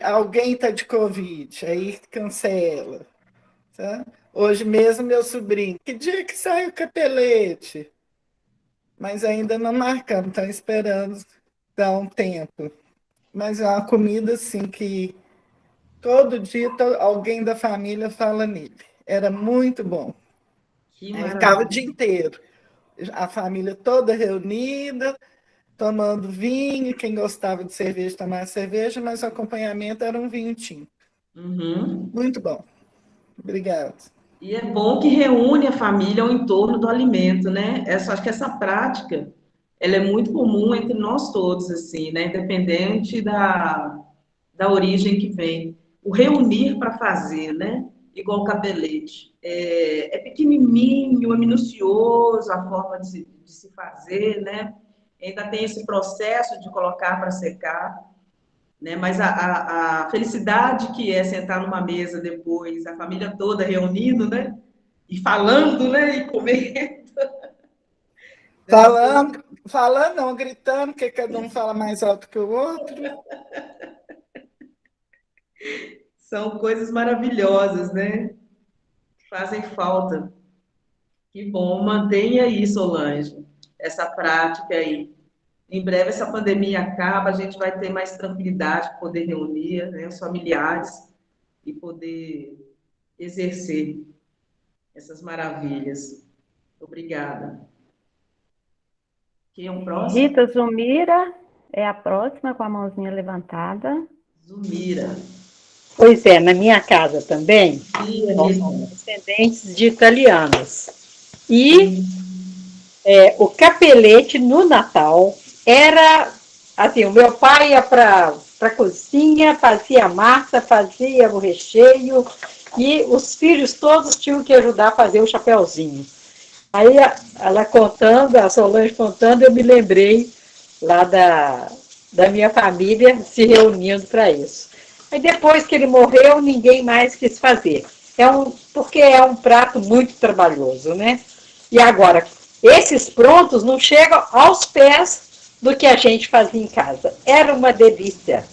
alguém está de Covid, aí cancela. Tá? Hoje mesmo, meu sobrinho, que dia que sai o capelete? Mas ainda não marcamos, estão esperando dar um tempo. Mas é uma comida assim que todo dia alguém da família fala nele. Era muito bom. Ficava o dia inteiro. A família toda reunida, tomando vinho. Quem gostava de cerveja, tomava cerveja, mas o acompanhamento era um vinho tinto. Muito bom. Obrigada. E é bom que reúne a família ao entorno do alimento, né? Acho que essa prática, ela é muito comum entre nós todos, assim, né? Independente da origem que vem. O reunir para fazer, né? igual o capelete. É pequenininho, é minucioso a forma de se fazer, né? Ainda tem esse processo de colocar para secar, né? Mas a felicidade que é sentar numa mesa depois, a família toda reunindo, né? E falando, né? E comendo. Falando não, gritando, que cada um fala mais alto que o outro. São coisas maravilhosas, né? Que fazem falta. Que bom, mantenha aí, Solange, essa prática aí. Em breve essa pandemia acaba, a gente vai ter mais tranquilidade para poder reunir, né, os familiares e poder exercer essas maravilhas. Obrigada. Quem é o próximo? Rita Zumira é a próxima, com a mãozinha levantada. Zumira. Pois é, na minha casa também, nós somos descendentes de italianos. E o capelete no Natal era, assim, o meu pai ia para a cozinha, fazia a massa, fazia o recheio, e os filhos todos tinham que ajudar a fazer o chapeuzinho. Aí ela contando, a Solange contando, eu me lembrei lá da minha família se reunindo para isso. Aí depois que ele morreu, ninguém mais quis fazer. Porque é um prato muito trabalhoso, né? E agora, esses prontos não chegam aos pés do que a gente fazia em casa. Era uma delícia.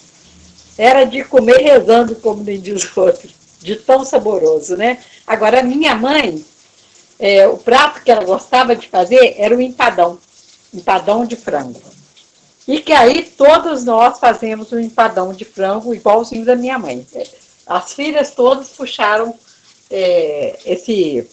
Era de comer rezando, como diz o outro, de tão saboroso, né? Agora, a minha mãe, o prato que ela gostava de fazer era o empadão de frango. E que aí todos nós fazemos um empadão de frango igualzinho da minha mãe. As filhas todas puxaram esse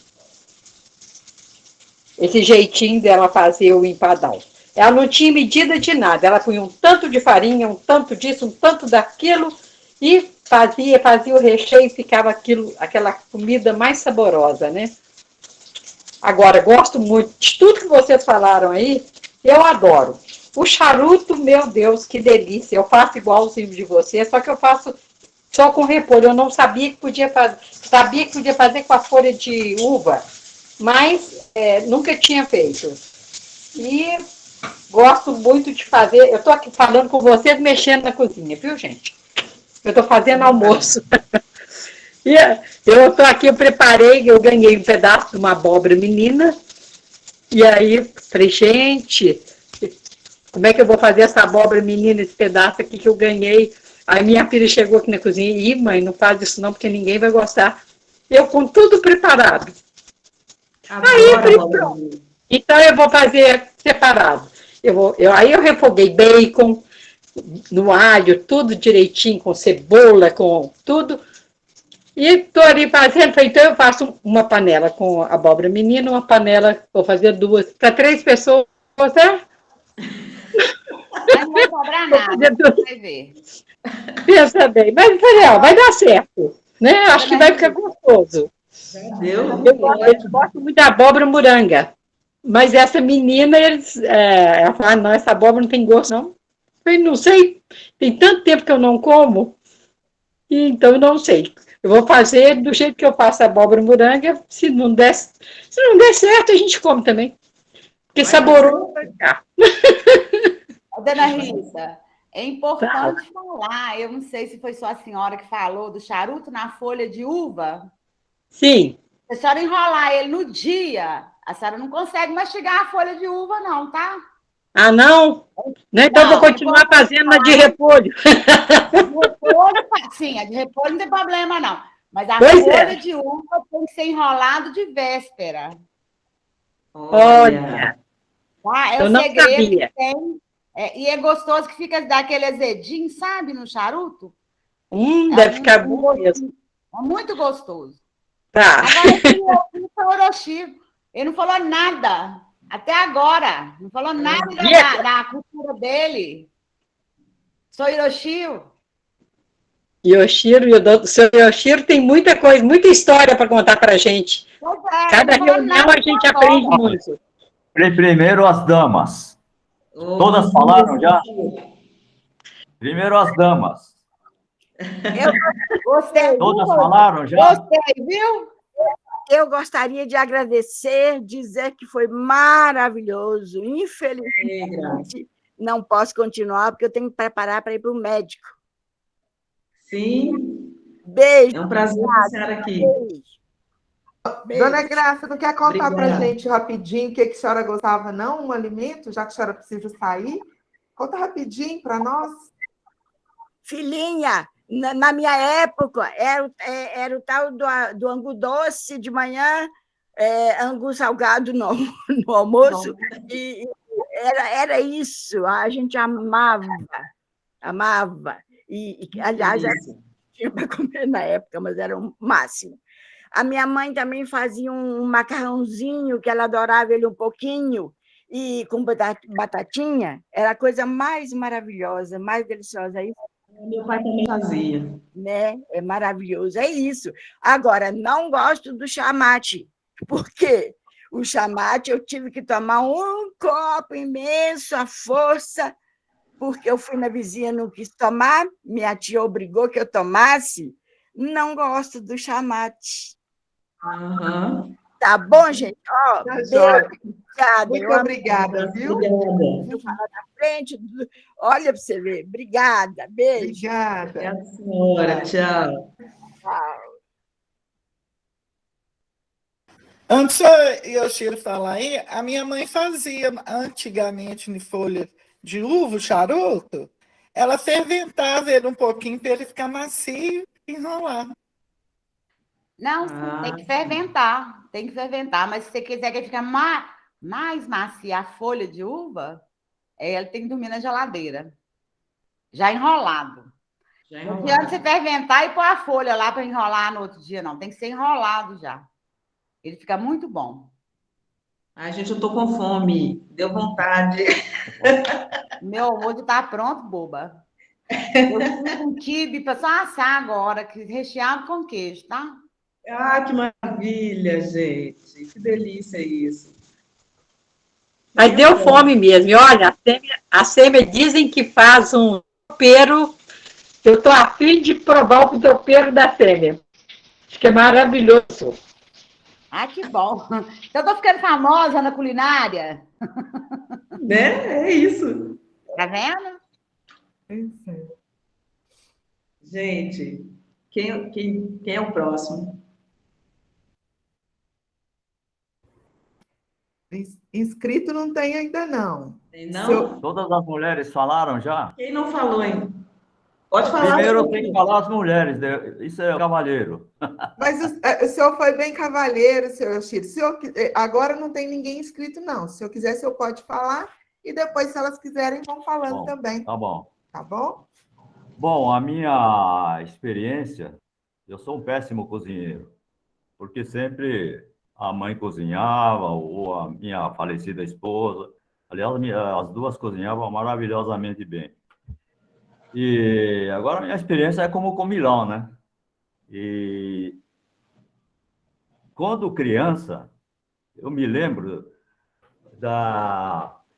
jeitinho dela fazer o empadão. Ela não tinha medida de nada, ela punha um tanto de farinha, um tanto disso, um tanto daquilo, e fazia o recheio e ficava aquela comida mais saborosa, né? Agora, gosto muito de tudo que vocês falaram aí, eu adoro. O charuto, meu Deus, que delícia. Eu faço igualzinho de vocês, só que eu faço só com repolho. Eu não sabia que podia fazer. Sabia que podia fazer com a folha de uva, mas nunca tinha feito. E gosto muito de fazer. Eu estou aqui falando com vocês, mexendo na cozinha, viu, gente? Eu estou fazendo almoço. E eu estou aqui, eu ganhei um pedaço de uma abóbora menina. E aí, falei, gente, como é que eu vou fazer essa abóbora menina, esse pedaço aqui que eu ganhei? Aí minha filha chegou aqui na cozinha, e mãe, não faz isso não, porque ninguém vai gostar. Eu com tudo preparado. Aí eu falei, pronto. Então eu vou fazer separado. Aí eu refoguei bacon no alho, tudo direitinho, com cebola, com tudo. E estou ali fazendo, então eu faço uma panela com abóbora menina, uma panela, vou fazer 2, para 3 pessoas, né? Não vai sobrar nada, você vai ver. Pensa bem, mas vai dar certo, né? Acho que vai ficar gostoso. Eu gosto muito da abóbora moranga, mas essa menina, ela fala, não, essa abóbora não tem gosto, não. Eu falei, não sei, tem tanto tempo que eu não como, então eu não sei. Eu vou fazer do jeito que eu faço a abóbora moranga, se não der certo, a gente come também. Porque saboroso vai ficar. Dona Rita, é importante falar, eu não sei se foi só a senhora que falou do charuto na folha de uva. Sim. Se a senhora enrolar ele no dia, a senhora não consegue mastigar a folha de uva, não, tá? Ah, não? Então eu vou continuar fazendo a de repolho. Sim, a de repolho não tem problema, não. Mas a folha de uva tem que ser enrolado de véspera. Olha. Tá? É o segredo que tem. E é gostoso que fica daquele azedinho, sabe, no charuto. Deve ficar bom mesmo. É muito gostoso. Tá. Agora, o Orochi, ele não falou nada. Até agora. Não falou nada da cultura dele. Sou Hiroshio. O seu Yoshiro tem muita coisa, muita história para contar para a gente. Cada reunião a gente aprende muito. Primeiro as damas. Todas falaram já? Primeiro as damas. Gostei. Todas falaram já? Gostei, viu? Eu gostaria de agradecer, dizer que foi maravilhoso. Infelizmente, não posso continuar, porque eu tenho que preparar para ir para o médico. Sim. Beijo. É um prazer estar aqui. Beijo. Dona Graça, não quer contar para a Obrigada. gente rapidinho o que a senhora gostava, não? Um alimento, já que a senhora precisa sair? Conta rapidinho para nós. Filhinha, na minha época, era o tal do angu doce de manhã, angu salgado no almoço, e era isso, a gente amava. E aliás, tinha para comer na época, mas era o máximo. A minha mãe também fazia um macarrãozinho, que ela adorava ele um pouquinho, e com batatinha, era a coisa mais maravilhosa, mais deliciosa. Meu pai também fazia. Né? É maravilhoso, é isso. Agora, não gosto do chamate. Por quê? O chamate eu tive que tomar um copo imenso à força, porque eu fui na vizinha, não quis tomar, minha tia obrigou que eu tomasse. Não gosto do chamate. Uhum. Tá bom, gente? Ó, Tá beijo, jóia. obrigada. Muito obrigada, viu? Obrigada. Falar na frente, olha para você ver. Obrigada, beijo. Obrigada. Obrigada, senhora. Tchau. Tchau. Antes de Yoshiro falar aí, a minha mãe fazia antigamente em folha de uva, o charuto, ela ferventava ele um pouquinho para ele ficar macio e enrolar. Não, tem que ferventar, mas se você quiser que ele fique mais macia a folha de uva, ela tem que dormir na geladeira, já enrolado. Não adianta você ferventar e pôr a folha lá para enrolar no outro dia, não, tem que ser enrolado já. Ele fica muito bom. Ai, gente, eu tô com fome, deu vontade. Meu almoço tá pronto, boba. Eu fiz um quibe para só assar agora, recheado com queijo, tá? Ah, que maravilha, gente. Que delícia isso. Mas deu fome mesmo. E olha, a Sêmia dizem que faz um tropeiro. Eu estou a fim de provar o tropeiro da Sêmia. Acho que é maravilhoso. Ah, que bom. Então, eu tô ficando famosa na culinária. Né? É isso. Tá vendo? Gente, quem é o próximo? Inscrito não tem ainda, não. Tem não? Todas as mulheres falaram já? Quem não falou ainda? Pode falar. Primeiro tem que falar as mulheres, isso é o cavalheiro. Mas o senhor foi bem cavalheiro, senhor Yoshiro. Agora não tem ninguém inscrito, não. Se o senhor quiser, o senhor pode falar. E depois, se elas quiserem, vão falando também. Tá bom. Tá bom? Bom, a minha experiência, eu sou um péssimo cozinheiro, porque sempre a mãe cozinhava, ou a minha falecida esposa. Aliás, as duas cozinhavam maravilhosamente bem. E agora a minha experiência é como comilão, né? E quando criança, eu me lembro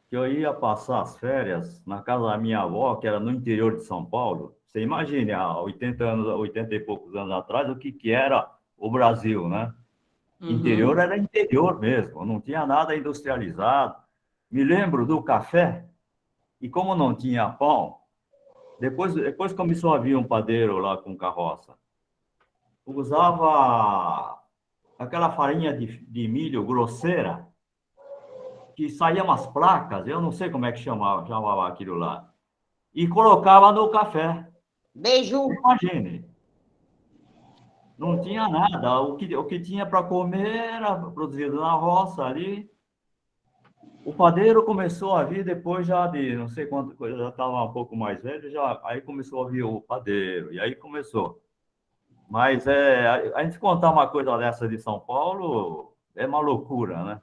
que eu ia passar as férias na casa da minha avó, que era no interior de São Paulo. Você imagine, há 80 e poucos anos atrás, o que era o Brasil, né? Interior era interior mesmo, não tinha nada industrializado. Me lembro do café, e como não tinha pão, depois começou a vir um padeiro lá com carroça. Usava aquela farinha de milho grosseira, que saía umas placas, eu não sei como é que chamava aquilo lá, e colocava no café. Beijo! Imagine. Não tinha nada. O que tinha para comer era produzido na roça ali. O padeiro começou a vir depois já de não sei quanto, já estava um pouco mais velho, aí começou a vir o padeiro, e aí começou. Mas a gente contar uma coisa dessa de São Paulo é uma loucura, né?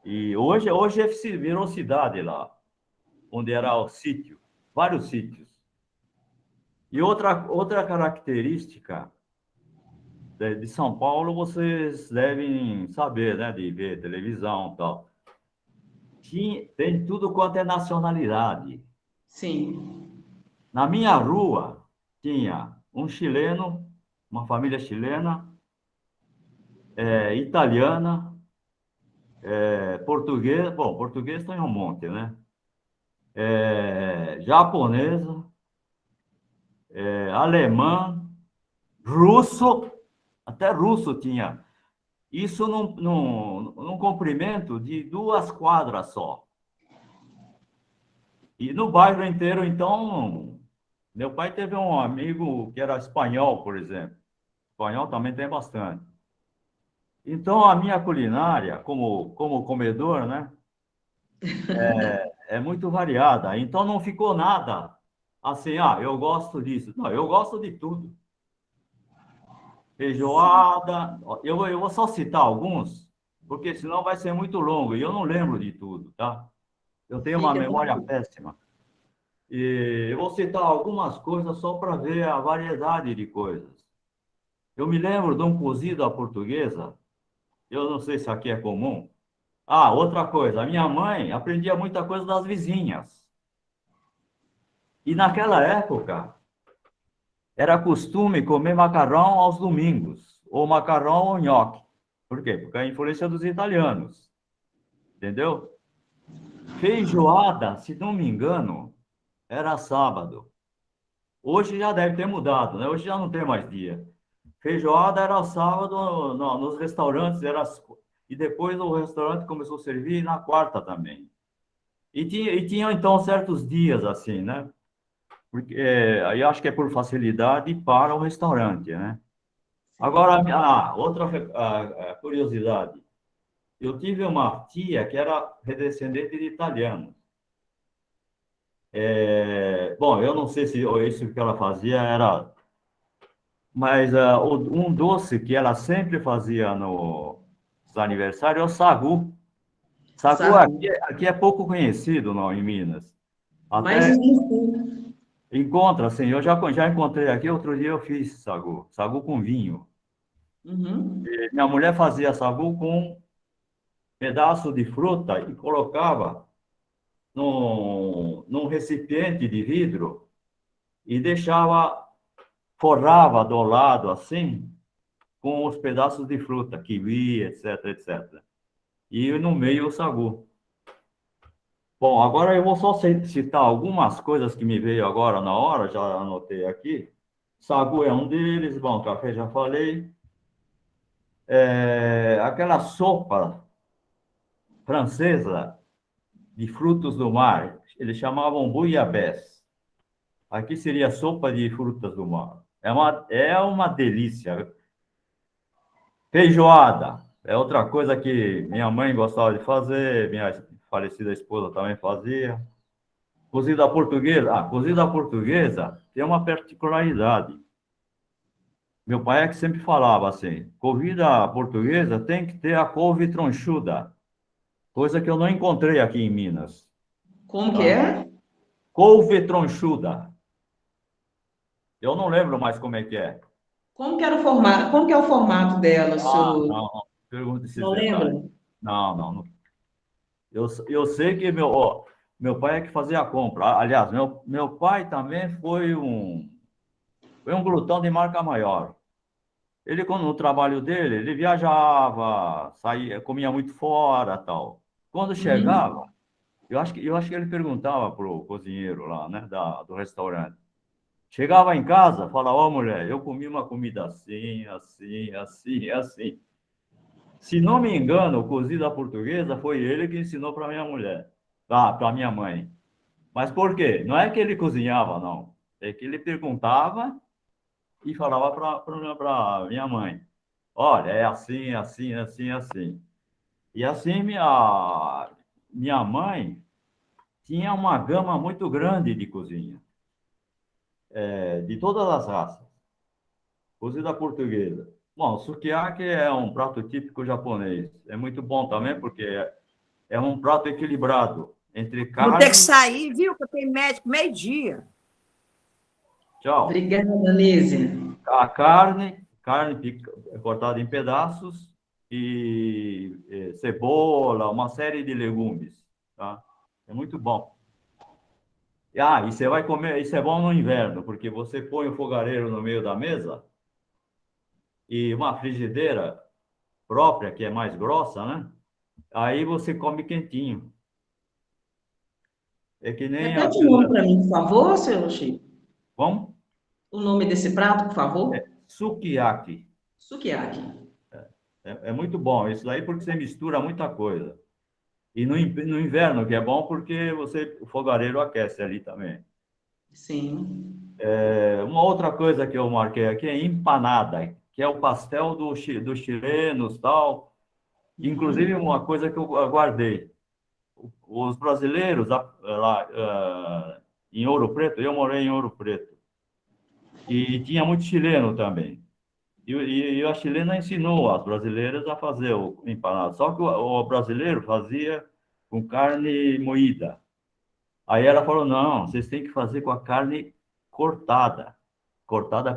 E hoje virou cidade lá, onde era o sítio, vários sítios. E outra característica de São Paulo, vocês devem saber, né? De ver televisão e tal. Tem tudo quanto é nacionalidade. Sim. Na minha rua tinha um chileno, uma família chilena, italiana, português, bom, português tem um monte, né? Japonesa, alemã, russo, até russo tinha. Isso num comprimento de 2 quadras só. E no bairro inteiro, então, meu pai teve um amigo que era espanhol, por exemplo. Espanhol também tem bastante. Então, a minha culinária, como comedor, né, é muito variada. Então, não ficou nada assim, eu gosto disso. Não, eu gosto de tudo. Feijoada, eu vou só citar alguns, porque senão vai ser muito longo, e eu não lembro de tudo, tá? Eu tenho uma memória péssima. E eu vou citar algumas coisas só para ver a variedade de coisas. Eu me lembro de um cozido à portuguesa, eu não sei se aqui é comum. Outra coisa, a minha mãe aprendia muita coisa das vizinhas. E naquela época, era costume comer macarrão aos domingos, ou macarrão ou nhoque. Por quê? Porque a influência dos italianos. Entendeu? Feijoada, se não me engano, era sábado. Hoje já deve ter mudado, né? Hoje já não tem mais dia. Feijoada era sábado nos restaurantes, e depois o restaurante começou a servir na quarta também. E tinha então certos dias assim, né? Porque aí acho que é por facilidade para o restaurante, né? Agora, outra curiosidade. Eu tive uma tia que era descendente de italianos. Bom, eu não sei se isso que ela fazia era... Mas um doce que ela sempre fazia nos aniversários é o sagu. Sagu aqui é pouco conhecido, não, em Minas. Mas encontra, assim, eu já encontrei aqui, outro dia eu fiz sagu com vinho. Minha mulher fazia sagu com pedaço de fruta e colocava num recipiente de vidro e forrava do lado assim, com os pedaços de fruta, kiwi, etc, etc. E no meio o sagu. Bom, agora eu vou só citar algumas coisas que me veio agora na hora, já anotei aqui. Sagu é um deles, bom, café já falei. Aquela sopa francesa de frutos do mar, eles chamavam bouillabaisse. Aqui seria sopa de frutas do mar. É uma delícia. Feijoada é outra coisa que minha mãe gostava de fazer, minha falecida esposa também fazia. Cozida portuguesa. Cozida portuguesa tem uma particularidade. Meu pai é que sempre falava assim, cozida portuguesa tem que ter a couve tronchuda, coisa que eu não encontrei aqui em Minas. Como que é? Couve tronchuda. Eu não lembro mais como é que é. Como que era o formato? Como que é o formato dela, senhor? Não. Pergunta esses Não detalhes. lembra? Não. Eu sei que meu pai é que fazia a compra. Aliás, meu pai também foi um glutão de marca maior. Ele, no trabalho dele, ele viajava, saía, comia muito fora, tal. Quando chegava, eu acho que ele perguntava para o cozinheiro lá, né, do restaurante. Chegava em casa, falava, mulher, eu comi uma comida assim, assim, assim, assim. Se não me engano, o cozido à portuguesa foi ele que ensinou para minha mulher, para minha mãe. Mas por quê? Não é que ele cozinhava, não. É que ele perguntava e falava para minha mãe. Olha, é assim, assim, assim, assim. E assim, minha mãe tinha uma gama muito grande de cozinha. De todas as raças. Cozida portuguesa. Bom, sukiyaki é um prato típico japonês. É muito bom também, porque é um prato equilibrado entre carne... Vou ter que sair, viu? Que eu tenho médico meio-dia. Tchau. Obrigada, Anise. A carne cortada em pedaços e cebola, uma série de legumes. Tá? É muito bom. Ah, e você vai comer, isso é bom no inverno, porque você põe o fogareiro no meio da mesa e uma frigideira própria, que é mais grossa, né? Aí você come quentinho. É que nem Repete o nome para mim, por favor, seu Chico. Vamos? O nome desse prato, por favor? Sukiyaki. Sukiyaki. É muito bom isso daí porque você mistura muita coisa. E no inverno, que é bom porque o fogareiro aquece ali também. Sim. Uma outra coisa que eu marquei aqui é empanada, que é o pastel dos chilenos, tal. Inclusive, uma coisa que eu guardei. Os brasileiros, lá em Ouro Preto, eu morei em Ouro Preto, e tinha muito chileno também. E a chilena ensinou as brasileiras a fazer o empanado. Só que o brasileiro fazia com carne moída. Aí ela falou, não, vocês têm que fazer com a carne cortada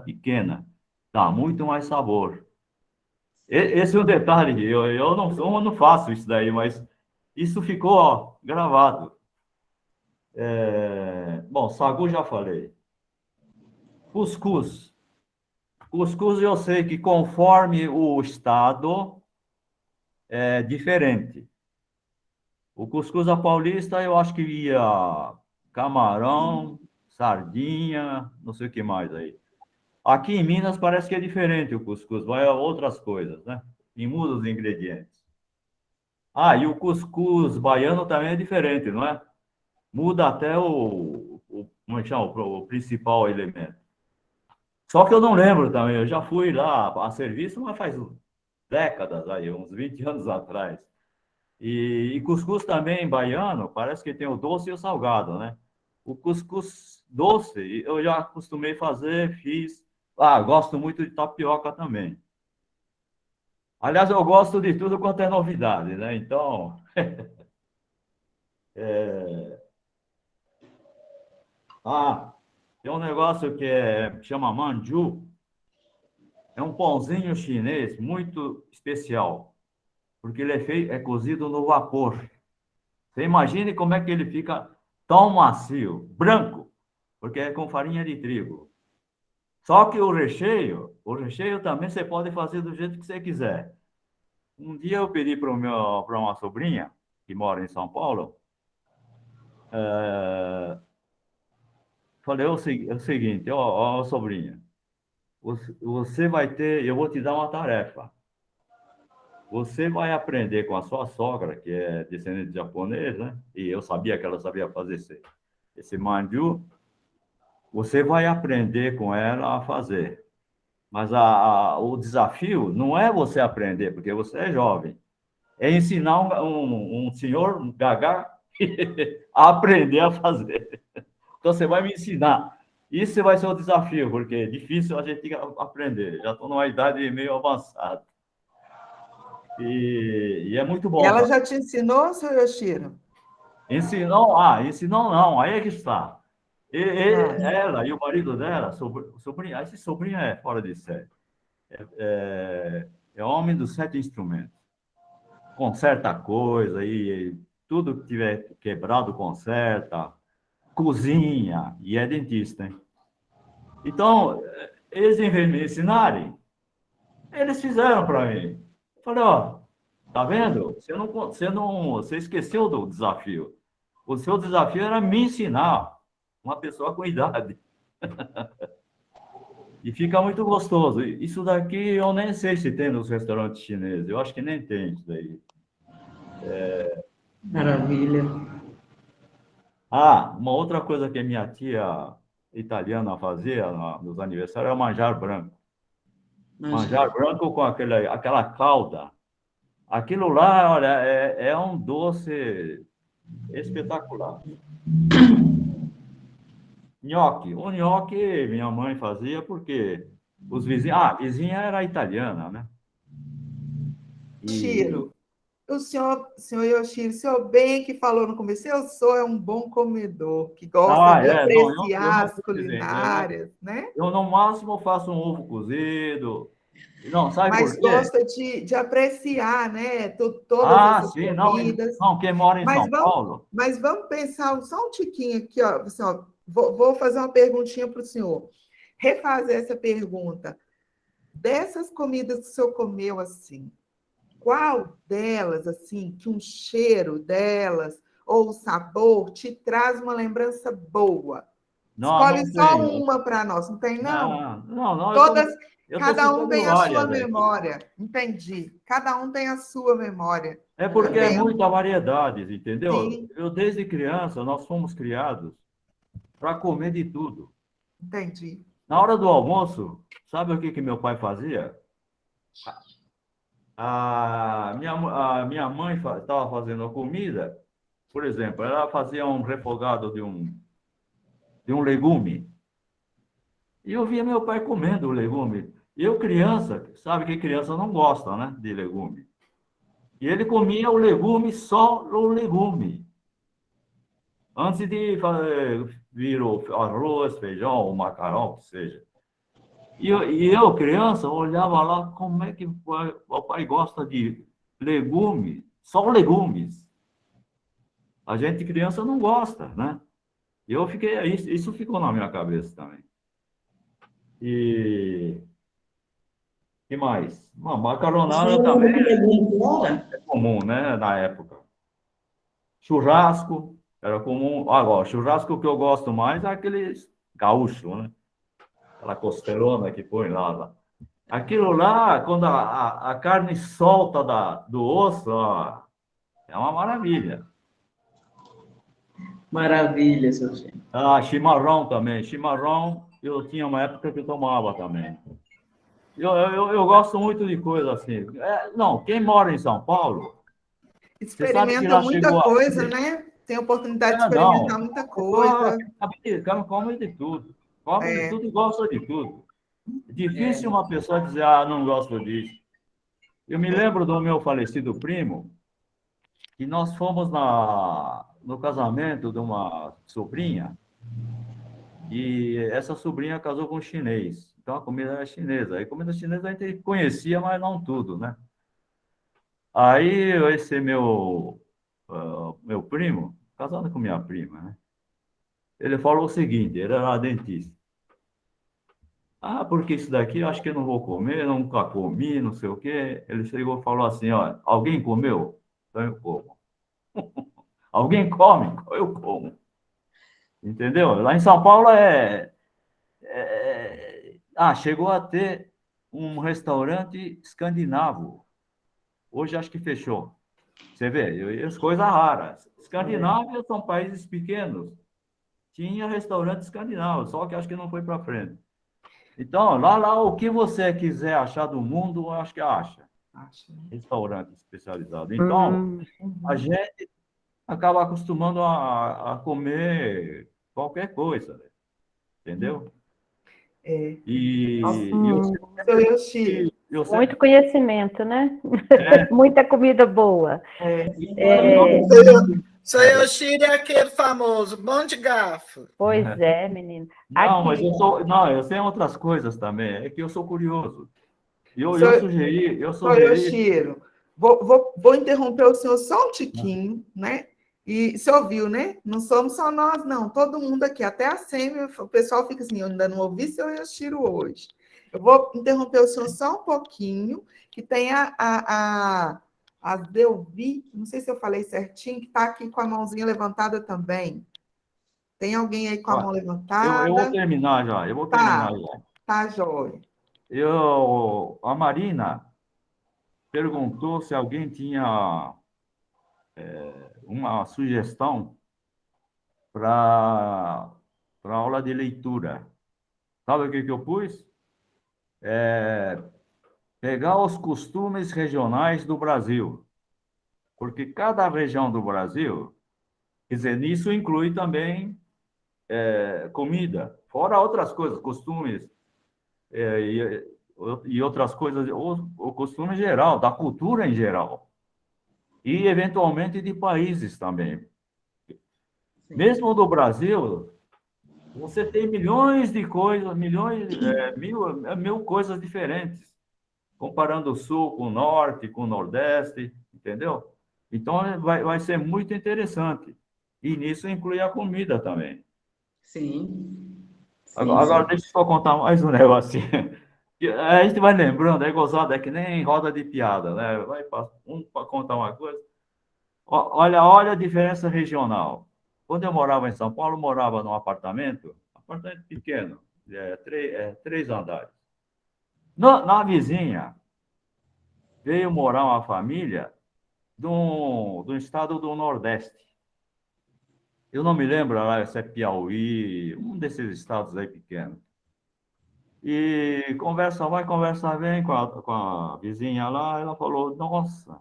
pequena. Dá muito mais sabor. Esse é um detalhe, eu não faço isso daí, mas isso ficou, ó, gravado. Bom, sagu já falei. Cuscuz. Cuscuz eu sei que conforme o estado é diferente. O cuscuz à paulista eu acho que ia camarão, sardinha, não sei o que mais aí. Aqui em Minas parece que é diferente o cuscuz, vai a outras coisas, né? E muda os ingredientes. Ah, e o cuscuz baiano também é diferente, não é? Muda até como é que chama? O principal elemento. Só que eu não lembro também, eu já fui lá a serviço, mas faz décadas aí, uns 20 anos atrás. E cuscuz também baiano, parece que tem o doce e o salgado, né? O cuscuz doce, eu já acostumei fazer, fiz. Ah, gosto muito de tapioca também. Aliás, eu gosto de tudo quanto é novidade, né? Então, tem um negócio que chama manju. É um pãozinho chinês muito especial, porque ele é cozido no vapor. Você imagine como é que ele fica tão macio, branco, porque é com farinha de trigo. Só que o recheio também você pode fazer do jeito que você quiser. Um dia eu pedi para uma sobrinha, que mora em São Paulo, falei, é o seguinte, ó, sobrinha, você vai ter, eu vou te dar uma tarefa. Você vai aprender com a sua sogra, que é descendente de japonês, né? E eu sabia que ela sabia fazer esse manju. Você vai aprender com ela a fazer. Mas o desafio não é você aprender, porque você é jovem. É ensinar um senhor gagá a aprender a fazer. Então, você vai me ensinar. Isso vai ser o desafio, porque é difícil a gente aprender. Já estou numa idade meio avançada. E é muito bom. Ela já te ensinou, seu Yoshiro? Ensinou não, aí é que está. Ela e o marido dela, sobrinha, esse sobrinho é fora de série. É homem dos 7 instrumentos. Conserta coisa, e tudo que tiver quebrado, conserta. Cozinha, e é dentista, hein? Então, eles, em vez de me ensinarem, eles fizeram para mim. Eu falei, ó, tá vendo? Você esqueceu do desafio. O seu desafio era me ensinar uma pessoa com idade. E fica muito gostoso. Isso daqui eu nem sei se tem nos restaurantes chineses. Eu acho que nem tem isso daí. Maravilha. Uma outra coisa que a minha tia italiana fazia nos aniversários era manjar branco. Manjar branco com aquela calda. Aquilo lá, olha, é um doce espetacular. Nhoque. O nhoque minha mãe fazia porque os vizinhos... a vizinha era italiana, né? Yoshiro, o senhor Yoshiro, o senhor bem que falou no começo, eu sou um bom comedor, que gosta de apreciar as culinárias, né? Eu, no máximo, faço um ovo cozido, Não, sabe Mas por quê? gosta de apreciar, né? Todas essas Sim, comidas. não, quem mora em São Paulo... Mas vamos pensar só um tiquinho aqui, ó. Assim, ó, vou fazer uma perguntinha para o senhor. Refazer essa pergunta. Dessas comidas que o senhor comeu, assim, qual delas, assim, que um cheiro delas ou o sabor te traz uma lembrança boa? Escolhe só uma para nós, não tem, não? Não, Todas, eu tô cada um citando tem a sua várias aqui. memória. Entendi. Cada um tem a sua memória. É porque é Também. muita variedade, entendeu? Sim. Eu, desde criança, nós fomos criados para comer de tudo. Entendi. Na hora do almoço, sabe o que meu pai fazia? A minha mãe estava fazendo a comida, por exemplo, ela fazia um refogado de um legume. E eu via meu pai comendo o legume. Eu, criança, sabe que criança não gosta, né, de legume. E ele comia o legume, só o legume. Antes de vir o arroz, feijão, o macarrão, que seja. E eu, criança, olhava lá como é que o pai gosta de legume, só legumes. A gente, criança, não gosta, né? E eu fiquei, isso ficou na minha cabeça também. E que mais? Uma macaronada também é comum, né, na época. Churrasco era comum. Agora, churrasco que eu gosto mais é aqueles gaúcho, né? Aquela costelona que põe lá. Aquilo lá, quando a carne solta do osso, ó, é uma maravilha. Maravilha, seu filho. Chimarrão também. Chimarrão, eu tinha uma época que eu tomava também. Eu gosto muito de coisa assim. Não, quem mora em São Paulo... Experimenta muita coisa, né? Tem oportunidade de experimentar muita coisa. Come de tudo. Come de tudo e gosta de tudo. Difícil uma pessoa dizer, não gosto disso. Eu me lembro do meu falecido primo, que nós fomos no casamento de uma sobrinha, e essa sobrinha casou com um chinês. Então, a comida era chinesa. A comida chinesa a gente conhecia, mas não tudo, né? Aí, esse meu primo, casado com minha prima, né? Ele falou o seguinte, ele era dentista. Porque isso daqui eu acho que eu não vou comer, nunca comi, não sei o quê. Ele chegou e falou assim, ó, alguém comeu? Então eu como. Alguém come? Eu como. Entendeu? Lá em São Paulo chegou a ter um restaurante escandinavo. Hoje acho que fechou. Você vê, as coisas raras. Escandinávia são países pequenos. Tinha restaurante escandinavo, só que acho que não foi para frente. Então, lá o que você quiser achar do mundo, eu acho que acha. Restaurante especializado. Então, a gente acaba acostumando a comer qualquer coisa, né? Entendeu? Muito conhecimento, né? Muita comida boa. Seu Yoshiro é aquele famoso, bom de garfo. Pois é, menino. Não, mas eu sei outras coisas também. É que eu sou curioso. Eu sugeri. Yoshiro, vou interromper o senhor só um tiquinho, né? E você ouviu, né? Não somos só nós, não. Todo mundo aqui, até a SEMI, o pessoal fica assim, eu ainda não ouvi seu Yoshiro hoje. Eu vou interromper o senhor só um pouquinho, que tem a Delvi, não sei se eu falei certinho, que está aqui com a mãozinha levantada também. Tem alguém aí com a mão levantada? Eu vou terminar já. Tá, jóia. A Marina perguntou se alguém tinha uma sugestão para aula de leitura. Sabe o que eu pus? Pegar os costumes regionais do Brasil. Porque cada região do Brasil, quer dizer, nisso inclui também comida, fora outras coisas, costumes e outras coisas, o costume geral, da cultura em geral. E, eventualmente, de países também. Sim. Mesmo do Brasil, você tem milhões de coisas, mil coisas diferentes. comparando o Sul com o Norte, com o Nordeste, entendeu? Então, vai ser muito interessante. E nisso inclui a comida também. Sim. Agora, deixa eu só contar mais um negocinho. A gente vai lembrando, é gozado, é que nem roda de piada, né? Vai para contar uma coisa. Olha a diferença regional. Quando eu morava em São Paulo, eu morava num apartamento pequeno, 3 andares. Na vizinha, veio morar uma família do estado do Nordeste. Eu não me lembro lá se é Piauí, um desses estados aí pequenos. E conversa vai, conversa vem com a vizinha lá, ela falou, nossa,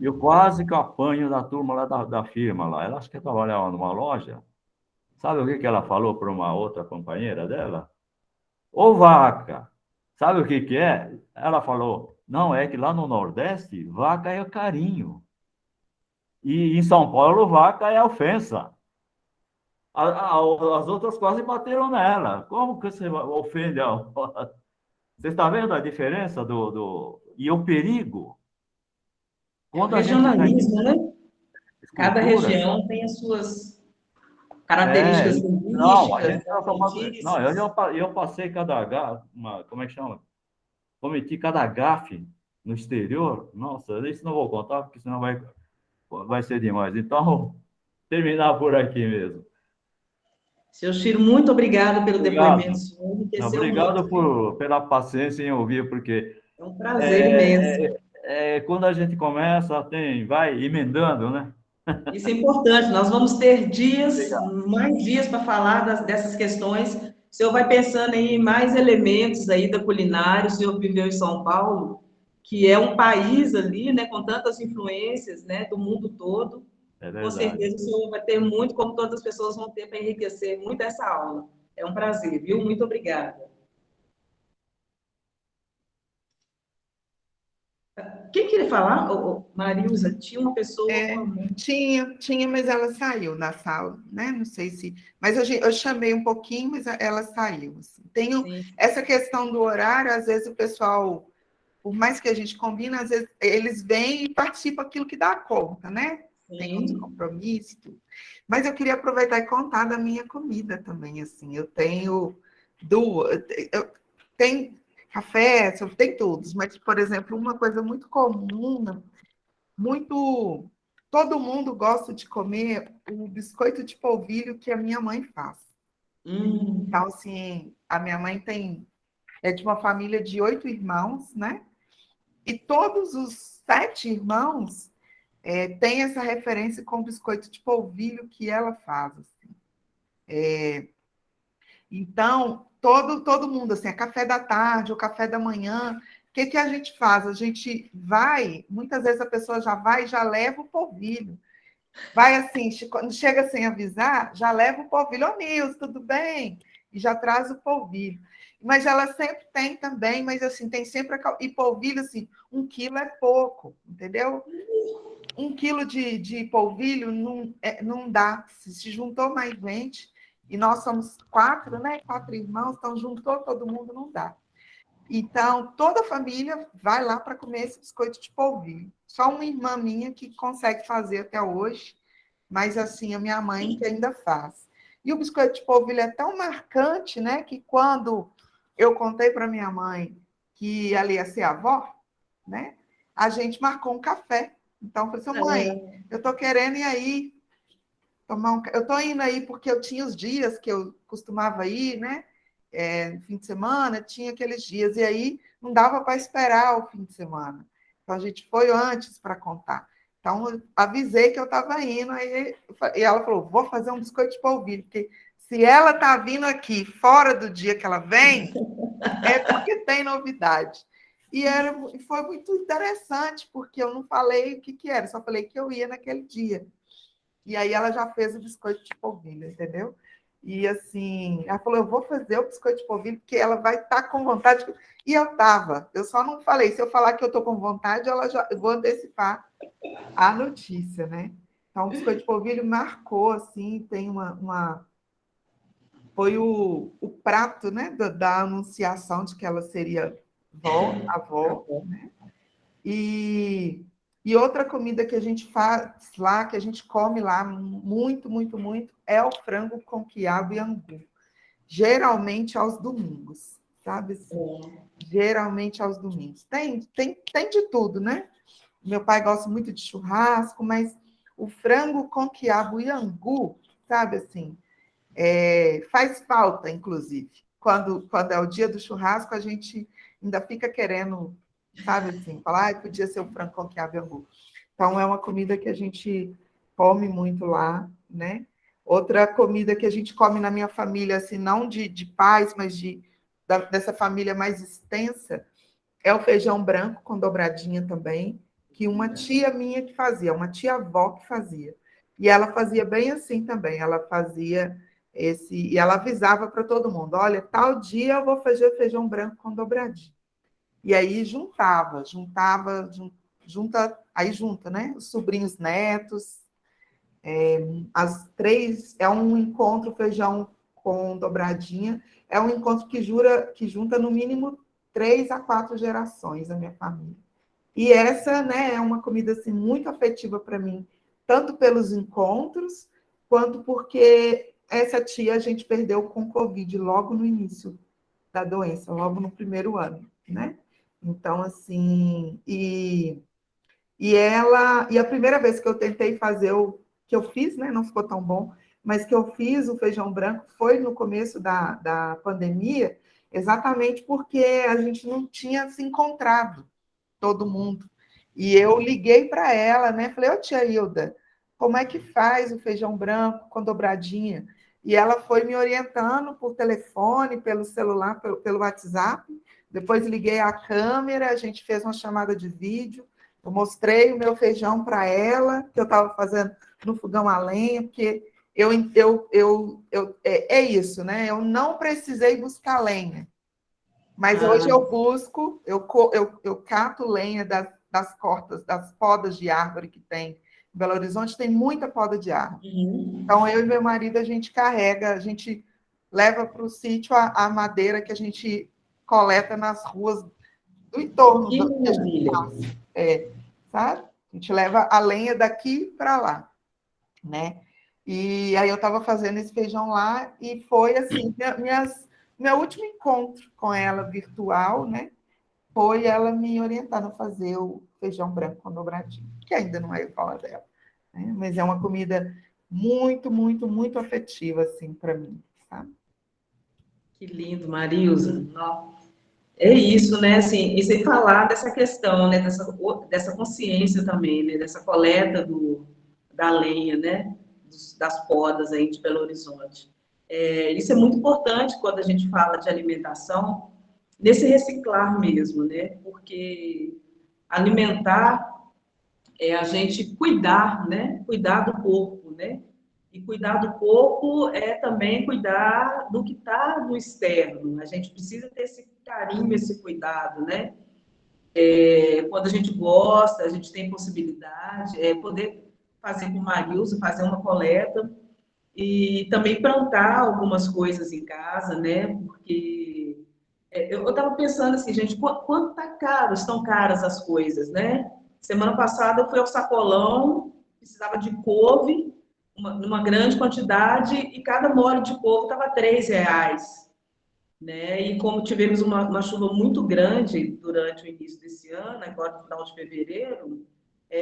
eu quase que apanho da turma lá da firma lá. Ela acho que trabalhava numa loja. Sabe o que ela falou para uma outra companheira dela? Ô vaca, sabe o que é? Ela falou, não, é que lá no Nordeste, vaca é carinho. E em São Paulo, vaca é ofensa. As outras quase bateram nela. Como que você ofende a... Você está vendo a diferença e o perigo? É o regionalismo, né? Cada região tem as suas características linguísticas. Eu passei como é que chama? Cometi cada gafe no exterior. Nossa, isso não vou contar, porque senão vai ser demais. Então, terminar por aqui mesmo. Seu Ciro, muito obrigada pelo depoimento, senhor. Obrigado pela paciência em ouvir, porque é um prazer imenso. Quando a gente começa, vai emendando, né? Isso é importante. Nós vamos ter mais dias para falar dessas questões. O senhor vai pensando em mais elementos aí da culinária. O senhor viveu em São Paulo, que é um país ali, né, com tantas influências, né, do mundo todo. Com certeza o senhor vai ter muito, como todas as pessoas vão ter, para enriquecer muito essa aula. É um prazer, viu? Muito obrigada. Quem queria falar? Marilza, tinha uma pessoa... Tinha, mas ela saiu da sala, né? Não sei se... Mas eu chamei um pouquinho, mas ela saiu. Assim. Essa questão do horário, às vezes o pessoal, por mais que a gente combina, às vezes eles vêm e participam aquilo que dá conta, né? Tem uns compromissos. Mas eu queria aproveitar e contar da minha comida também, assim. Eu tenho tenho café, tem todos, mas, por exemplo, uma coisa muito comum, todo mundo gosta de comer o biscoito de polvilho que a minha mãe faz. Então, assim, a minha mãe é de uma família de 8 irmãos, né? E todos os 7 irmãos têm essa referência com o biscoito de polvilho que ela faz. Assim. Então, todo mundo, assim, é café da tarde ou café da manhã. O que a gente faz? A gente vai, muitas vezes a pessoa já vai e já leva o polvilho. Vai assim, quando chega sem avisar, já leva o polvilho. Ô, Nilson, tudo bem? E já traz o polvilho. Mas ela sempre tem também, mas assim, tem sempre... E polvilho, assim, 1 quilo é pouco, entendeu? 1 quilo de polvilho não dá. Se juntou mais gente... E nós somos 4, né? 4 irmãos, então juntou todo mundo, não dá. Então, toda a família vai lá para comer esse biscoito de polvilho. Só uma irmã minha que consegue fazer até hoje, mas assim, a minha mãe que ainda faz. E o biscoito de polvilho é tão marcante, né? Que quando eu contei para minha mãe que ela ia ser avó, né? A gente marcou um café. Então, eu falei assim, mãe, eu estou querendo ir aí. Eu estou indo aí porque eu tinha os dias que eu costumava ir, né? No fim de semana, tinha aqueles dias. E aí não dava para esperar o fim de semana. Então, a gente foi antes para contar. Então, eu avisei que eu estava indo. E ela falou, vou fazer um biscoito de polvilho. Porque se ela está vindo aqui fora do dia que ela vem, é porque tem novidade. E foi muito interessante, porque eu não falei o que era. Só falei que eu ia naquele dia. E aí ela já fez o biscoito de polvilho, entendeu? E assim, ela falou, eu vou fazer o biscoito de polvilho, porque ela vai estar com vontade. E eu estava. Eu só não falei. Se eu falar que eu estou com vontade, eu vou antecipar a notícia, né? Então, o biscoito de polvilho marcou, assim, tem foi o prato, né, da anunciação de que ela seria avó, né? E outra comida que a gente faz lá, que a gente come lá muito, muito, muito, é o frango com quiabo e angu. Geralmente aos domingos, sabe? Geralmente aos domingos. Tem de tudo, né? Meu pai gosta muito de churrasco, mas o frango com quiabo e angu, sabe assim, faz falta, inclusive. Quando é o dia do churrasco, a gente ainda fica querendo, sabe assim, falar, podia ser o frango com quiabo e angu. Então, é uma comida que a gente come muito lá, né? Outra comida que a gente come na minha família, assim, não de pais, mas dessa família mais extensa, é o feijão branco com dobradinha também, que uma tia minha que fazia, uma tia-avó que fazia. E ela fazia bem assim também, ela fazia e ela avisava para todo mundo, olha, tal dia eu vou fazer feijão branco com dobradinha. E aí junta, né? Os sobrinhos netos, as três, é um encontro feijão com dobradinha, é um encontro que junta no mínimo 3 a 4 gerações da minha família. E essa, né, é uma comida assim, muito afetiva para mim, tanto pelos encontros, quanto porque essa tia a gente perdeu com Covid logo no início da doença, logo no primeiro ano, né? Então, assim, e a primeira vez que eu tentei fazer que eu fiz, né, não ficou tão bom, mas que eu fiz o feijão branco foi no começo da pandemia, exatamente porque a gente não tinha se encontrado, todo mundo. E eu liguei para ela, né, falei, ô tia Hilda, como é que faz o feijão branco com dobradinha? E ela foi me orientando por telefone, pelo celular, pelo WhatsApp. Depois liguei a câmera, a gente fez uma chamada de vídeo. Eu mostrei o meu feijão para ela, que eu estava fazendo no fogão a lenha, porque é isso, né? Eu não precisei buscar lenha. Mas hoje eu busco, eu cato lenha das cortas, das podas de árvore que tem. Em Belo Horizonte tem muita poda de árvore. Então, eu e meu marido, a gente carrega, a gente leva para o sítio a madeira que a gente coleta nas ruas do entorno. Que maravilha! Sabe? A gente leva a lenha daqui para lá, né? E aí eu estava fazendo esse feijão lá e foi, assim, meu último encontro com ela virtual, né? Foi ela me orientando a fazer o feijão branco com dobradinha, que ainda não é igual a dela, né? Mas é uma comida muito, muito, muito afetiva, assim, para mim, sabe? Que lindo, Marilza. É isso, né? Assim, e sem falar dessa questão, né? Dessa consciência também, né? Dessa coleta da lenha, né? Das podas aí de Belo Horizonte. Isso é muito importante quando a gente fala de alimentação, nesse reciclar mesmo, né? Porque alimentar é a gente cuidar, né? Cuidar do corpo, né? E cuidar do corpo é também cuidar do que está no externo. A gente precisa ter esse carinho, esse cuidado, né? Quando a gente gosta, a gente tem possibilidade, poder fazer com o Marilson, fazer uma coleta e também plantar algumas coisas em casa, né? Porque eu estava pensando assim, gente, quanto estão caras as coisas, né? Semana passada eu fui ao Sacolão, precisava de couve, numa grande quantidade, e cada molho de couve estava R$3, né? E como tivemos uma chuva muito grande durante o início desse ano, agora no final de fevereiro,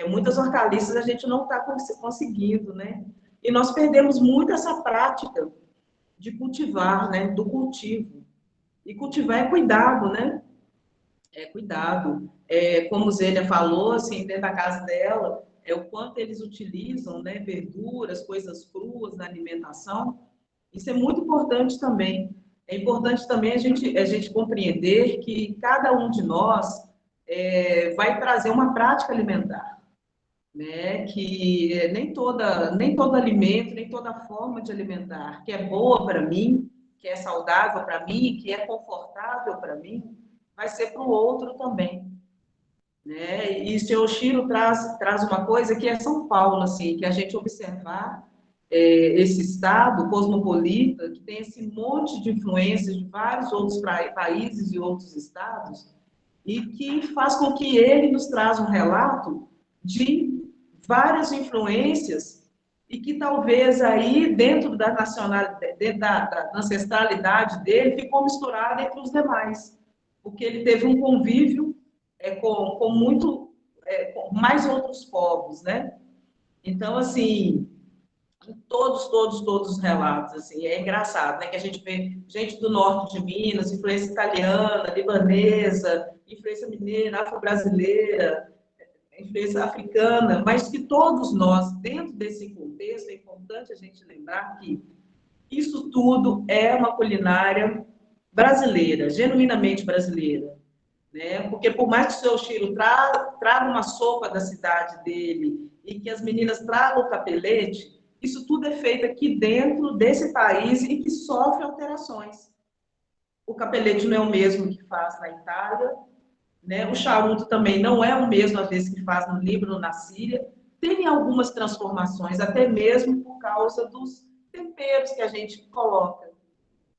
muitas hortaliças a gente não está conseguindo, né? E nós perdemos muito essa prática de cultivar, né? Do cultivo. E cultivar é cuidado, né? É cuidado. Como Zélia falou, assim, dentro da casa dela, o quanto eles utilizam, né? Verduras, coisas cruas na alimentação. Isso é muito importante também. É importante também a gente compreender que cada um de nós vai trazer uma prática alimentar, né? Que nem todo alimento, nem toda forma de alimentar que é boa para mim, que é saudável para mim, que é confortável para mim, vai ser para o outro também, né? E o senhor Chiro traz uma coisa que é São Paulo, assim, que a gente observar esse estado cosmopolita, que tem esse monte de influências de vários outros países e outros estados, e que faz com que ele nos traz um relato de várias influências e que talvez aí, dentro da nacionalidade, dentro da ancestralidade dele, ficou misturado entre os demais, porque ele teve um convívio com mais outros povos, né? Então, assim, todos os relatos, assim, é engraçado, né? Que a gente vê gente do norte de Minas, influência italiana, libanesa, influência mineira, afro-brasileira, influência africana, mas que todos nós, dentro desse contexto, é importante a gente lembrar que isso tudo é uma culinária brasileira, genuinamente brasileira, né? Porque por mais que o seu Chiro traga uma sopa da cidade dele e que as meninas tragam o capelete, isso tudo é feito aqui dentro desse país e que sofre alterações. O capelete não é o mesmo que faz na Itália, né? O charuto também não é o mesmo, às vezes, que faz no Líbano, na Síria. Tem algumas transformações, até mesmo por causa dos temperos que a gente coloca,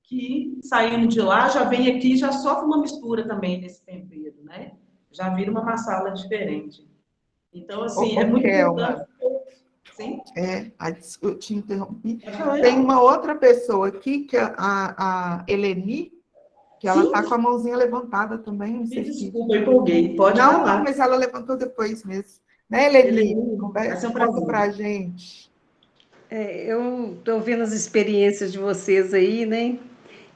que saindo de lá, já vem aqui, já sofre uma mistura também nesse tempero, né? Já vira uma massala diferente. Então, assim, é muito importante. Sim? Eu te interrompi. Tem uma outra pessoa aqui, que é a Eleni, que ela está com a mãozinha levantada também. Não sei desculpa, eu empolguei. Pode falar. Não, mas ela levantou depois mesmo. Né, Eleni? Conta para a gente. Eu estou vendo as experiências de vocês aí, né?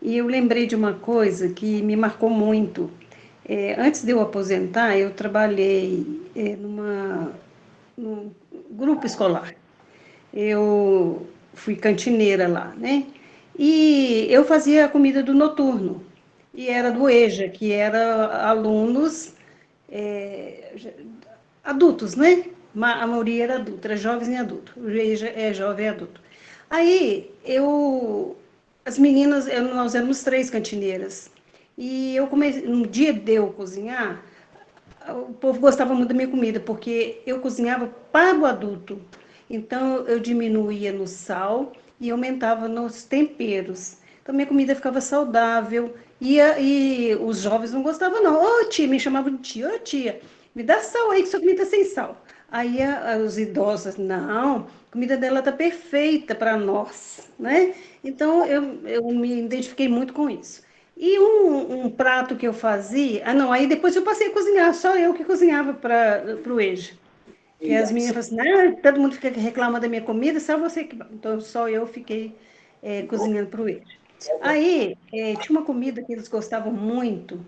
E eu lembrei de uma coisa que me marcou muito. Antes de eu aposentar, eu trabalhei num grupo escolar. Eu fui cantineira lá, né? E eu fazia a comida do noturno. E era do EJA, que era alunos adultos, né? A maioria era adulta, era jovens e adulto. O EJA é jovem e adulto. Aí, as meninas, nós éramos 3 cantineiras. E eu comecei, no dia de eu cozinhar, o povo gostava muito da minha comida, porque eu cozinhava para o adulto. Então, eu diminuía no sal e aumentava nos temperos. Então, minha comida ficava saudável. E os jovens não gostavam, não. Ô, tia, me chamavam de tia. Ô, tia, me dá sal aí, que sua comida é sem sal. Aí os idosos, não, a comida dela está perfeita para nós, né? Então, eu me identifiquei muito com isso. E um prato que eu fazia... aí depois eu passei a cozinhar, só eu que cozinhava para o EJA. E as meninas falaram assim, todo mundo fica reclamando da minha comida, só você que... Então, só eu fiquei cozinhando para o EJA. Aí, tinha uma comida que eles gostavam muito,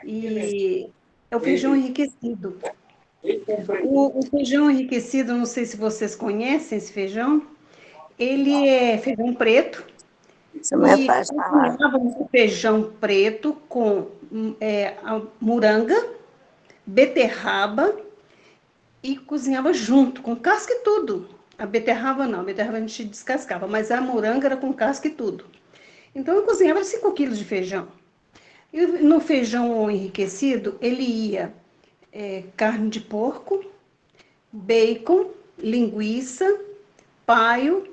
e é o feijão enriquecido. O feijão enriquecido, não sei se vocês conhecem esse feijão, ele é feijão preto. Isso não é fácil. Um feijão preto com a moranga, beterraba e cozinhava junto, com casca e tudo. A beterraba não, a beterraba a gente descascava, mas a moranga era com casca e tudo. Então, eu cozinhava 5 quilos de feijão. E no feijão enriquecido, ele ia carne de porco, bacon, linguiça, paio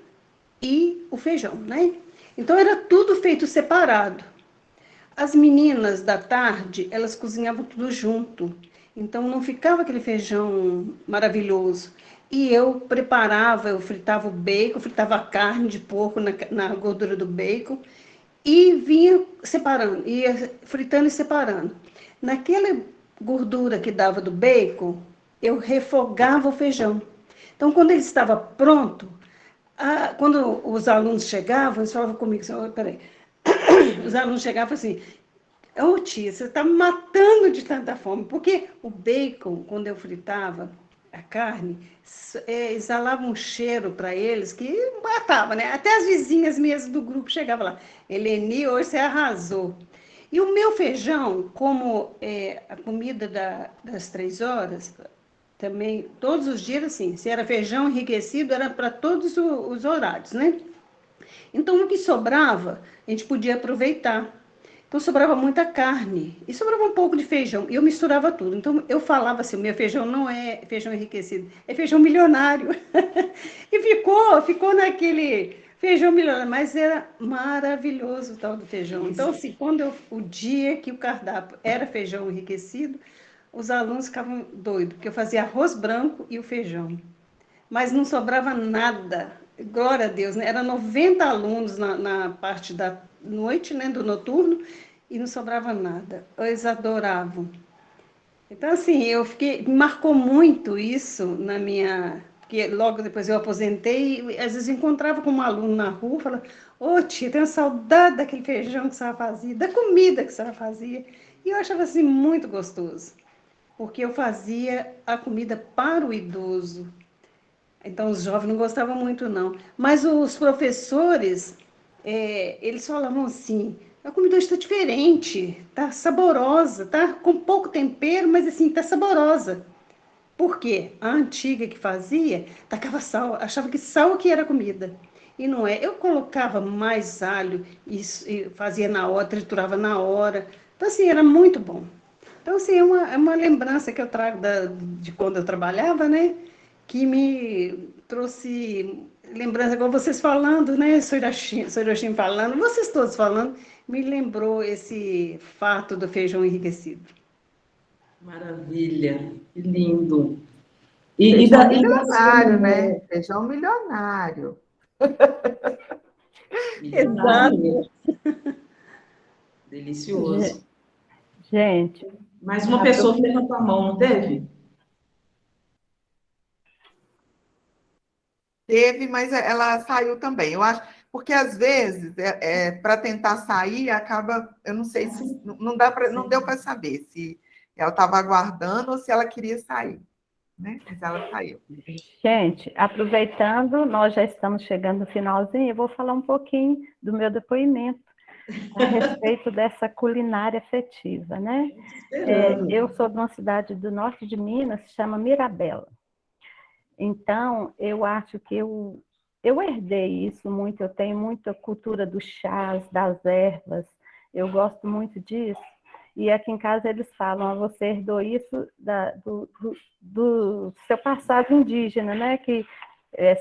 e o feijão, né? Então, era tudo feito separado. As meninas da tarde, elas cozinhavam tudo junto. Então, não ficava aquele feijão maravilhoso. E eu preparava, eu fritava o bacon, fritava a carne de porco na gordura do bacon e vinha separando, ia fritando e separando. Naquela gordura que dava do bacon, eu refogava o feijão. Então, quando ele estava pronto, quando os alunos chegavam, eles falavam comigo assim, peraí, os alunos chegavam assim, ô tia, você está me matando de tanta fome, porque o bacon, quando eu fritava a carne, exalava um cheiro para eles que matava, né? Até as vizinhas mesmo do grupo chegavam lá, Eleni, hoje você arrasou. E o meu feijão, como a comida das 3 horas, também, todos os dias, assim, se era feijão enriquecido, era para todos os horários, né? Então, o que sobrava, a gente podia aproveitar. Então, sobrava muita carne e sobrava um pouco de feijão. E eu misturava tudo. Então, eu falava assim, o meu feijão não é feijão enriquecido, é feijão milionário. E ficou naquele Feijão melhor, mas era maravilhoso o tal do feijão. Então, assim, o dia que o cardápio era feijão enriquecido, os alunos ficavam doidos, porque eu fazia arroz branco e o feijão. Mas não sobrava nada. Glória a Deus, né? Era 90 alunos na parte da noite, né, do noturno, e não sobrava nada. Eles adoravam. Então, assim, me marcou muito isso na minha... Porque logo depois eu aposentei, e às vezes eu encontrava com um aluno na rua, falava, ô tia, tenho saudade daquele feijão que a senhora fazia, da comida que a senhora fazia. E eu achava, assim, muito gostoso, porque eu fazia a comida para o idoso. Então, os jovens não gostavam muito, não. Mas os professores, eles falavam assim, a comida hoje está diferente, está saborosa, está com pouco tempero, mas assim, está saborosa. Por quê? A antiga que fazia, tacava sal, achava que sal que era comida. E não é. Eu colocava mais alho e fazia na hora, triturava na hora. Então, assim, era muito bom. Então, assim, é uma lembrança que eu trago de quando eu trabalhava, né? Que me trouxe lembrança, igual vocês falando, né? Soirachim falando, vocês todos falando, me lembrou esse fato do feijão enriquecido. Maravilha, que lindo. Feijão milionário, né? Feijão milionário. Exato. Delicioso. Gente. Mais uma pessoa que levantou a mão, não teve? Teve, mas ela saiu também. Eu acho, porque às vezes, para tentar sair, acaba, eu não sei se não deu para saber se ela estava aguardando ou se ela queria sair, né? Mas ela saiu. Gente, aproveitando, nós já estamos chegando no finalzinho, eu vou falar um pouquinho do meu depoimento a respeito dessa culinária afetiva, né? Eu sou de uma cidade do norte de Minas, que se chama Mirabela. Então, eu acho que eu herdei isso muito, eu tenho muita cultura dos chás, das ervas, eu gosto muito disso. E aqui em casa eles falam, você herdou isso do seu passado indígena, né? Que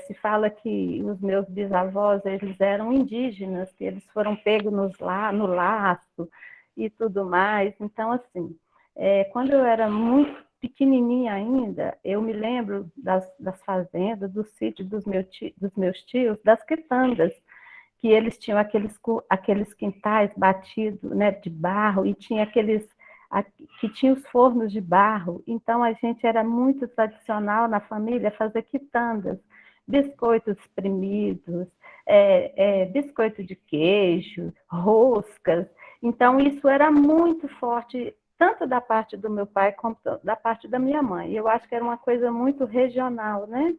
se fala que os meus bisavós, eles eram indígenas, que eles foram pegos no laço e tudo mais. Então, assim, quando eu era muito pequenininha ainda, eu me lembro das fazendas, do sítio dos meus tios, das quitandas, que eles tinham aqueles quintais batidos, né, de barro, e tinha que tinha os fornos de barro. Então, a gente era muito tradicional na família fazer quitandas, biscoitos espremidos, biscoito de queijo, roscas. Então, isso era muito forte, tanto da parte do meu pai como da parte da minha mãe. Eu acho que era uma coisa muito regional, né?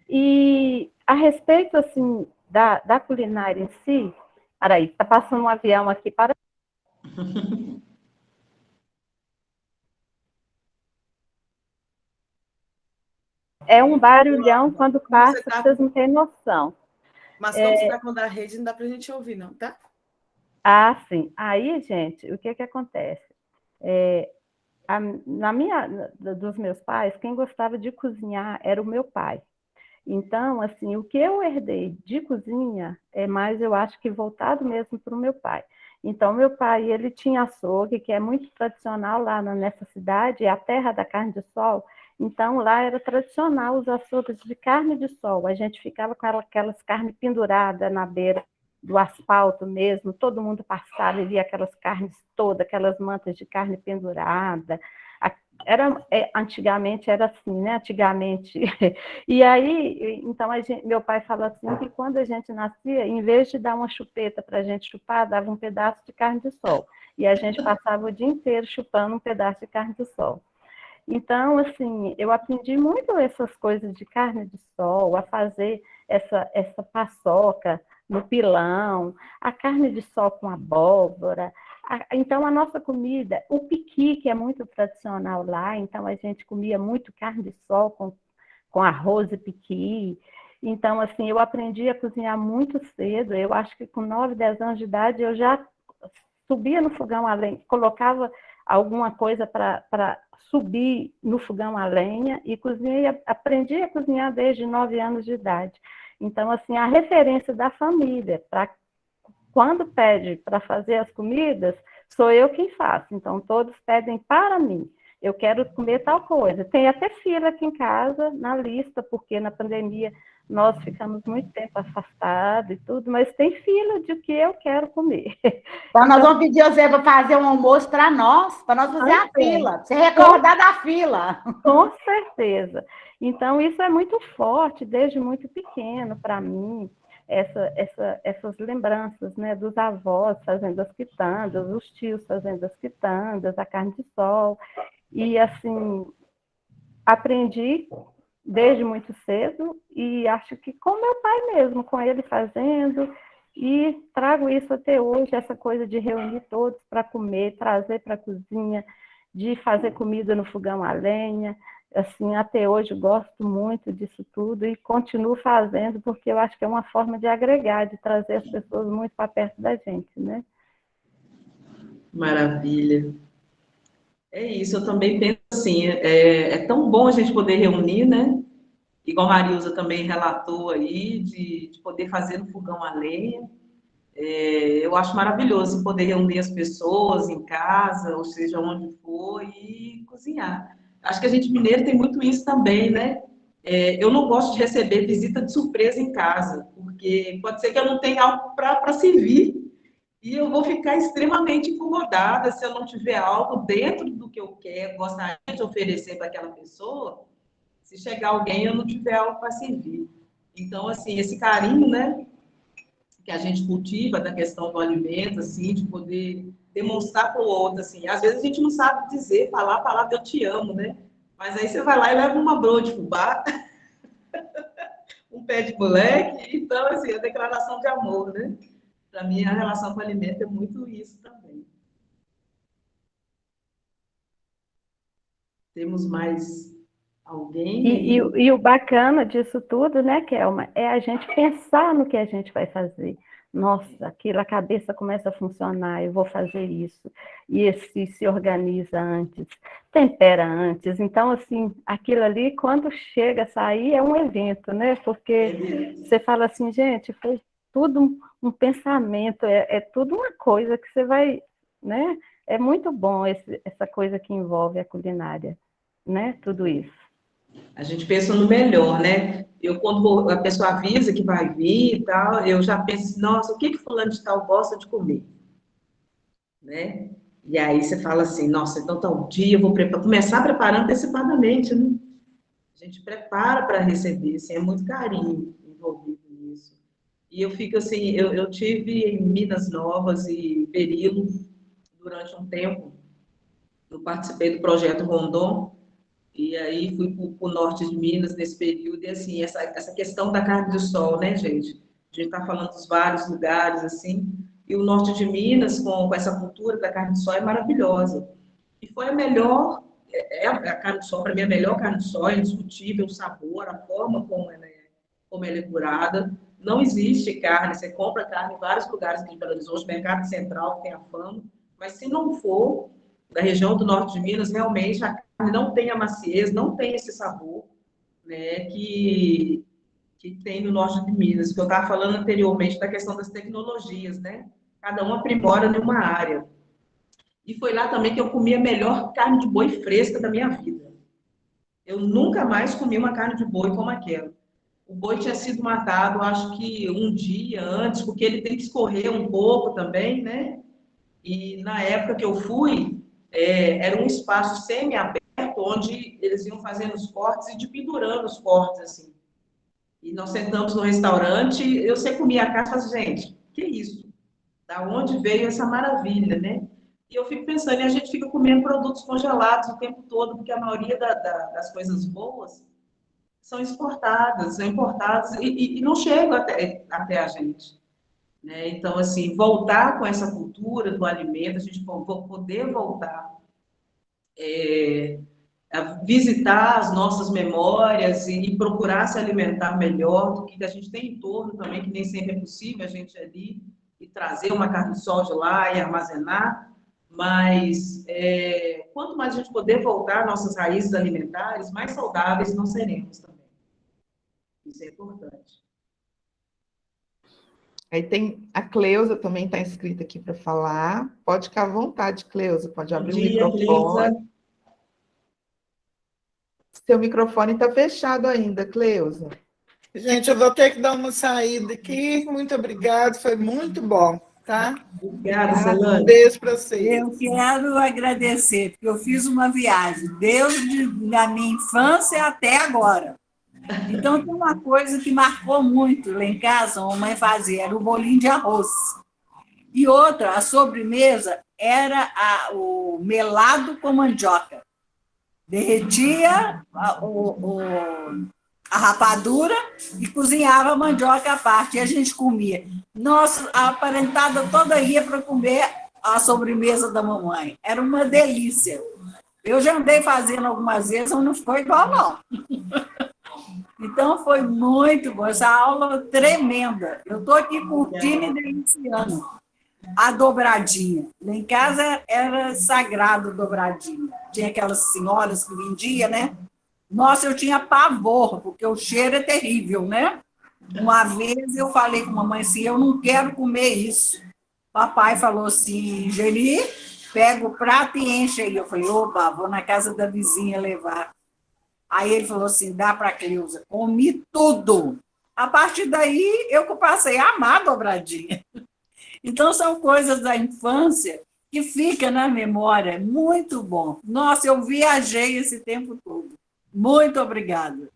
E a respeito, assim, da culinária em si, peraí, está passando um avião aqui, para... É um barulhão quando passa, vocês não têm noção. Mas como você está com a rede, não dá para a gente ouvir, não, tá? Ah, sim. Aí, gente, o que acontece? Dos meus pais, quem gostava de cozinhar era o meu pai. Então, assim, o que eu herdei de cozinha é mais, eu acho que voltado mesmo para o meu pai. Então, meu pai, ele tinha açougue, que é muito tradicional lá nessa cidade, é a terra da carne de sol. Então, lá era tradicional os açougues de carne de sol. A gente ficava com aquelas carnes penduradas na beira do asfalto mesmo, todo mundo passava e via aquelas carnes todas, aquelas mantas de carne pendurada. Antigamente era assim, né? Antigamente. E aí, então, meu pai falou assim, que quando a gente nascia, em vez de dar uma chupeta para a gente chupar, dava um pedaço de carne de sol. E a gente passava o dia inteiro chupando um pedaço de carne de sol. Então, assim, eu aprendi muito essas coisas de carne de sol, a fazer essa paçoca no pilão, a carne de sol com abóbora. Então, a nossa comida, o piqui, que é muito tradicional lá, então a gente comia muito carne de sol com arroz e piqui. Então, assim, eu aprendi a cozinhar muito cedo. Eu acho que com 9, 10 anos de idade, eu já subia no fogão a lenha, colocava alguma coisa para subir no fogão a lenha e aprendi a cozinhar desde 9 anos de idade. Então, assim, a referência da família, quando pede para fazer as comidas, sou eu quem faço. Então, todos pedem para mim. Eu quero comer tal coisa. Tem até fila aqui em casa, na lista, porque na pandemia nós ficamos muito tempo afastados e tudo, mas tem fila de que eu quero comer. Então, nós vamos pedir você para fazer um almoço para nós fazer a fila, para você recordar da fila. Com certeza. Então, isso é muito forte, desde muito pequeno, para mim, essas lembranças, né, dos avós fazendo as quitandas, os tios fazendo as quitandas, a carne de sol. E, assim, aprendi desde muito cedo e acho que com meu pai mesmo, com ele fazendo, e trago isso até hoje, essa coisa de reunir todos para comer, trazer para a cozinha, de fazer comida no fogão a lenha. Assim, até hoje gosto muito disso tudo e continuo fazendo, porque eu acho que é uma forma de agregar, de trazer as pessoas muito para perto da gente, né? Maravilha. É isso, eu também penso assim, é tão bom a gente poder reunir, né? Igual a Marilza também relatou aí, de poder fazer no fogão a lenha. Eu acho maravilhoso poder reunir as pessoas em casa, ou seja, onde for, e cozinhar. Acho que a gente mineiro tem muito isso também, né? Eu não gosto de receber visita de surpresa em casa, porque pode ser que eu não tenha algo para servir, e eu vou ficar extremamente incomodada se eu não tiver algo dentro do que eu gostaria de oferecer para aquela pessoa, se chegar alguém e eu não tiver algo para servir. Então, assim, esse carinho, né, que a gente cultiva da questão do alimento, assim, de poder demonstrar para o outro, assim. Às vezes a gente não sabe dizer, falar a palavra eu te amo, né? Mas aí você vai lá e leva uma broa de fubá, um pé de moleque, então, assim, é a declaração de amor, né? Para mim, a relação com o alimento é muito isso também. Temos mais alguém? E o bacana disso tudo, né, Kelma, é a gente pensar no que a gente vai fazer. Nossa, aquilo, a cabeça começa a funcionar, eu vou fazer isso. E esse se organiza antes, tempera antes. Então, assim, aquilo ali, quando chega a sair, é um evento, né? Porque você fala assim, gente, foi tudo um pensamento, é tudo uma coisa que você vai, né? É muito bom essa coisa que envolve a culinária, né? Tudo isso. A gente pensa no melhor, né? Quando a pessoa avisa que vai vir e tal, eu já penso, nossa, o que fulano de tal gosta de comer? Né? E aí você fala assim, nossa, então tal dia eu vou começar preparando antecipadamente, né? A gente prepara para receber, assim, é muito carinho envolvido nisso. E eu fico assim, eu tive em Minas Novas e Berilo durante um tempo, eu participei do projeto Rondon, e aí fui para o norte de Minas nesse período, e assim, essa questão da carne do sol, né, gente? A gente está falando dos vários lugares, assim, e o norte de Minas, com essa cultura da carne de sol, é maravilhosa. E foi a melhor, a carne de sol, para mim, a melhor carne de sol, é indiscutível, o sabor, a forma como ela é curada. Não existe carne, você compra carne em vários lugares aqui de Belo Horizonte, Mercado Central, que tem a fama, mas se não for da região do norte de Minas, realmente a carne não tem a maciez, não tem esse sabor, né, que tem no norte de Minas, que eu estava falando anteriormente da questão das tecnologias, né? Cada um aprimora numa área. E foi lá também que eu comi a melhor carne de boi fresca da minha vida. Eu nunca mais comi uma carne de boi como aquela. O boi tinha sido matado, acho que um dia antes, porque ele tem que escorrer um pouco também, né? E na época que eu fui, era um espaço semi-aberto, onde eles iam fazendo os cortes e pendurando os cortes, assim. E nós sentamos no restaurante, você comia a carne e falava, gente, que isso? Da onde veio essa maravilha, né? E eu fico pensando, e a gente fica comendo produtos congelados o tempo todo, porque a maioria das coisas boas são exportadas, são importadas e não chegam até a gente. Né? Então, assim, voltar com essa cultura do alimento, a gente poder voltar a visitar as nossas memórias e procurar se alimentar melhor do que a gente tem em torno também, que nem sempre é possível a gente ali e trazer uma carne de sol de lá e armazenar, mas quanto mais a gente poder voltar às nossas raízes alimentares, mais saudáveis nós seremos também. Isso é importante. Aí tem a Cleusa também está inscrita aqui para falar. Pode ficar à vontade, Cleusa, pode abrir o microfone. Seu microfone está fechado ainda, Cleusa. Gente, eu vou ter que dar uma saída aqui. Muito obrigado, foi muito bom, tá? Obrigada, Celane. Um beijo para vocês. Eu quero agradecer, porque eu fiz uma viagem desde a minha infância até agora. Então, tem uma coisa que marcou muito lá em casa, a mamãe fazia, era o bolinho de arroz. E outra, a sobremesa, era o melado com mandioca. Derretia a rapadura e cozinhava a mandioca à parte, e a gente comia. Nossa, a parentada toda ia para comer a sobremesa da mamãe. Era uma delícia. Eu já andei fazendo algumas vezes, mas não ficou igual, não. Então, foi muito bom. Essa aula tremenda. Eu estou aqui curtindo e deliciando a dobradinha. Lá em casa era sagrado dobradinha. Tinha aquelas senhoras que vendiam, né? Nossa, eu tinha pavor, porque o cheiro é terrível, né? Uma vez eu falei com a mamãe assim, eu não quero comer isso. Papai falou assim, Geni, pega o prato e enche aí. Eu falei, opa, vou na casa da vizinha levar. Aí ele falou assim, dá para a Cleusa. Comi tudo. A partir daí, eu passei a amar a dobradinha. Então, são coisas da infância que ficam na memória. Muito bom. Nossa, eu viajei esse tempo todo. Muito obrigada.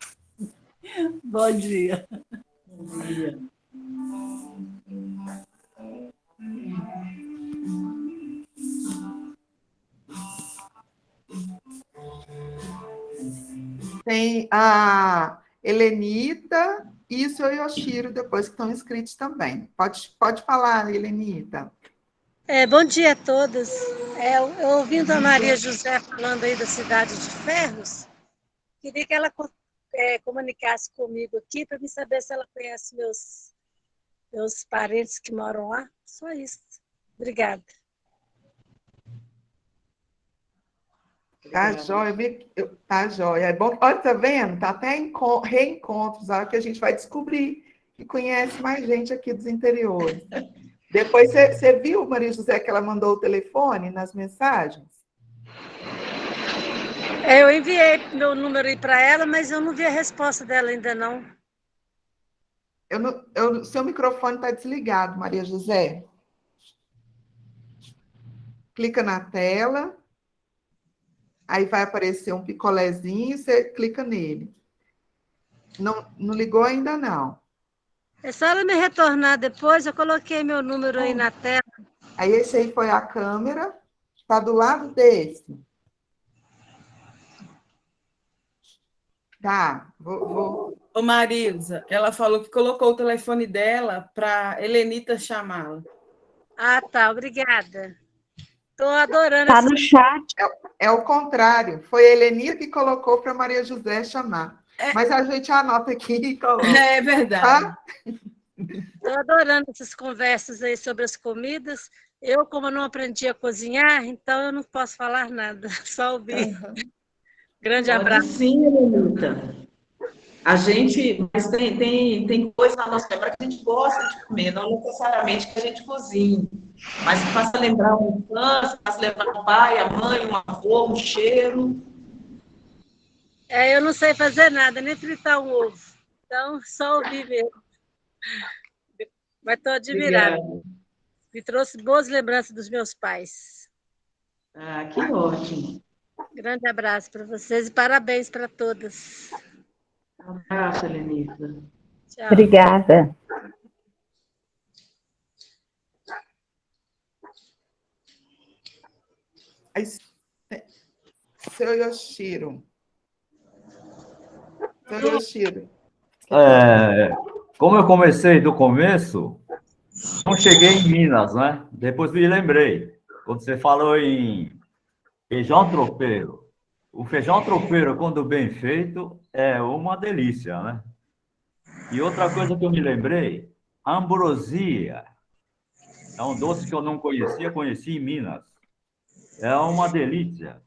Bom dia. Bom dia. Tem a Helenita e o seu Yoshiro, depois que estão inscritos também. Pode falar, Helenita. Bom dia a todos. Eu ouvindo a Maria José falando aí da cidade de Ferros, queria que ela comunicasse comigo aqui para me saber se ela conhece meus parentes que moram lá. Só isso. Obrigada. Tá jóia, tá jóia. É bom, olha, tá vendo? Tá até em reencontros, a hora que a gente vai descobrir que conhece mais gente aqui dos interiores. Depois, você viu, Maria José, que ela mandou o telefone nas mensagens? Eu enviei meu número aí para ela, mas eu não vi a resposta dela ainda não. Seu microfone está desligado, Maria José. Clica na tela. Aí vai aparecer um picolézinho, você clica nele. Não ligou ainda, não. É só ela me retornar depois, eu coloquei meu número aí na tela. Aí esse aí foi a câmera, está do lado desse. Tá, vou... Ô Marisa, ela falou que colocou o telefone dela para Helenita chamá-la. Ah, tá, obrigada. Estou adorando. Tá no chat. É o contrário. Foi a Helenita que colocou para Maria José chamar. Mas a gente anota aqui e coloca. É verdade. Estou adorando essas conversas aí sobre as comidas. Eu, como não aprendi a cozinhar, então eu não posso falar nada, só ouvir. Grande abraço. Sim, Helenita. Mas tem coisa na nossa memória que a gente gosta de comer, não necessariamente que a gente cozinhe, mas que faça lembrar uma infância, faça lembrar o pai, a mãe, um avô, um cheiro. Eu não sei fazer nada, nem fritar um ovo. Então, só ouvir mesmo. Mas estou admirada. Obrigada. Me trouxe boas lembranças dos meus pais. Ah, que ótimo. Grande abraço para vocês e parabéns para todas. Um abraço, Helenita. Tchau. Obrigada. Seu Yoshiro. Como eu comecei do começo, não cheguei em Minas, né? Depois me lembrei. Quando você falou em feijão tropeiro. O feijão tropeiro, quando bem feito, é uma delícia, né? E outra coisa que eu me lembrei, ambrosia. É um doce que eu não conhecia, conheci em Minas. É uma delícia.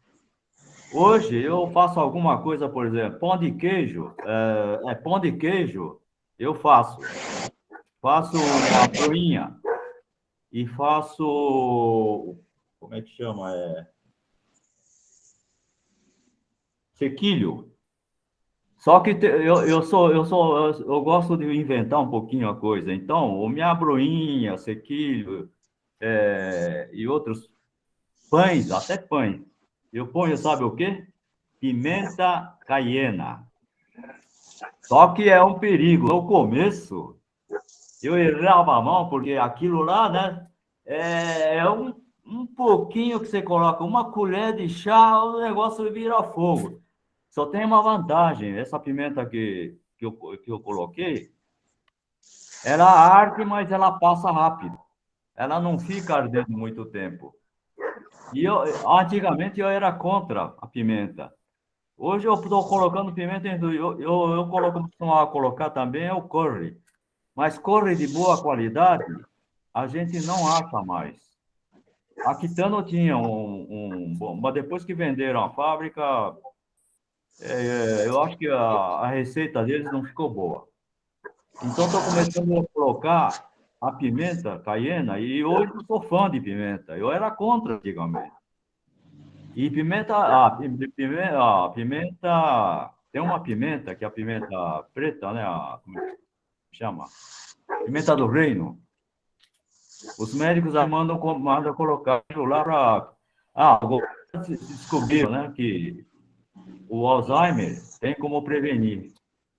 Hoje eu faço alguma coisa, por exemplo, pão de queijo, eu faço. faço uma broinha e faço, como é que chama? Sequilho. Só que eu gosto de inventar um pouquinho a coisa. Então, o minha broinha, sequilho e outros pães, até pães. Eu ponho, sabe o quê? Pimenta caiena. Só que é um perigo. No começo, eu errava a mão, porque aquilo lá, né? É um pouquinho que você coloca, uma colher de chá, o negócio vira fogo. Só tem uma vantagem, essa pimenta que eu coloquei, ela arde, mas ela passa rápido. Ela não fica ardendo muito tempo. E antigamente eu era contra a pimenta. Hoje eu estou colocando pimenta, eu costumava colocar também o curry. Mas curry de boa qualidade, a gente não acha mais. A Kitano tinha mas depois que venderam a fábrica, eu acho que a receita deles não ficou boa. Então, estou começando a colocar a pimenta caiena, e hoje eu sou fã de pimenta. Eu era contra antigamente. E pimenta, tem uma pimenta, que é a pimenta preta, né? Como é que chama? Pimenta do reino. Os médicos mandam colocar lá para... agora descobriram, né, que o Alzheimer tem como prevenir.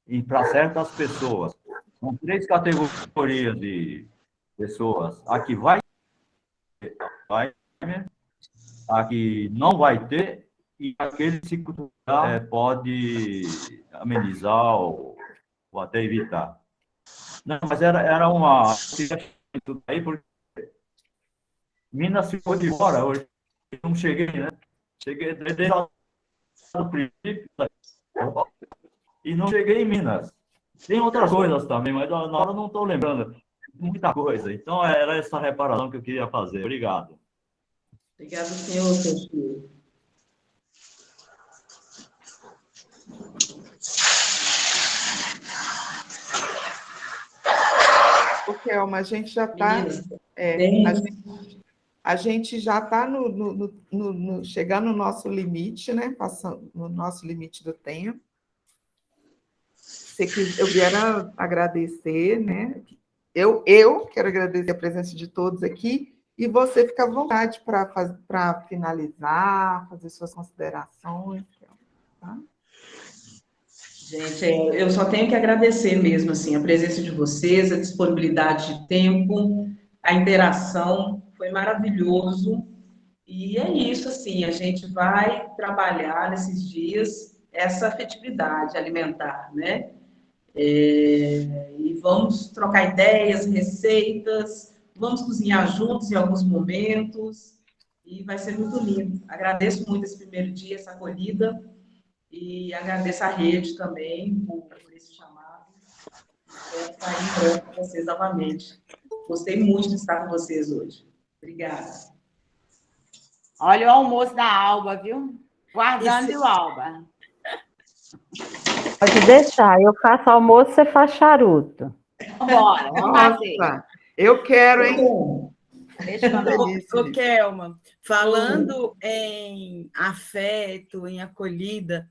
E para certas pessoas. São 3 categorias de pessoas. A que vai ter Alzheimer, a que não vai ter, e aquele que se cuidar pode amenizar ou até evitar. Não, mas era uma... aí porque Minas ficou de fora hoje. Eu não cheguei, né? Cheguei desde o princípio e não cheguei em Minas. Tem outras coisas também, mas na hora não estou lembrando. Muita coisa. Então, era essa reparação que eu queria fazer. Obrigado. Obrigada, senhor Toshio. Kelma, a gente já está... a gente já está chegando no nosso limite, né? Passando no nosso limite do tempo. Eu quero agradecer, né? Eu quero agradecer a presença de todos aqui, e você fica à vontade para finalizar, fazer suas considerações. Tá? Gente, eu só tenho que agradecer mesmo, assim, a presença de vocês, a disponibilidade de tempo, a interação, foi maravilhoso. E é isso, assim, a gente vai trabalhar nesses dias essa afetividade alimentar, né? E vamos trocar ideias, receitas, vamos cozinhar juntos em alguns momentos, e vai ser muito lindo. Agradeço muito esse primeiro dia, essa acolhida, e agradeço a rede também por esse chamado. Espero estar em breve com vocês novamente. Gostei muito de estar com vocês hoje. Obrigada. Olha o almoço da Alba, viu? Guardando o Alba. Pode deixar, eu faço almoço, você faz charuto. Bora, vamos fazer. Eu quero, hein? Ô, Kelma, falando em afeto, em acolhida,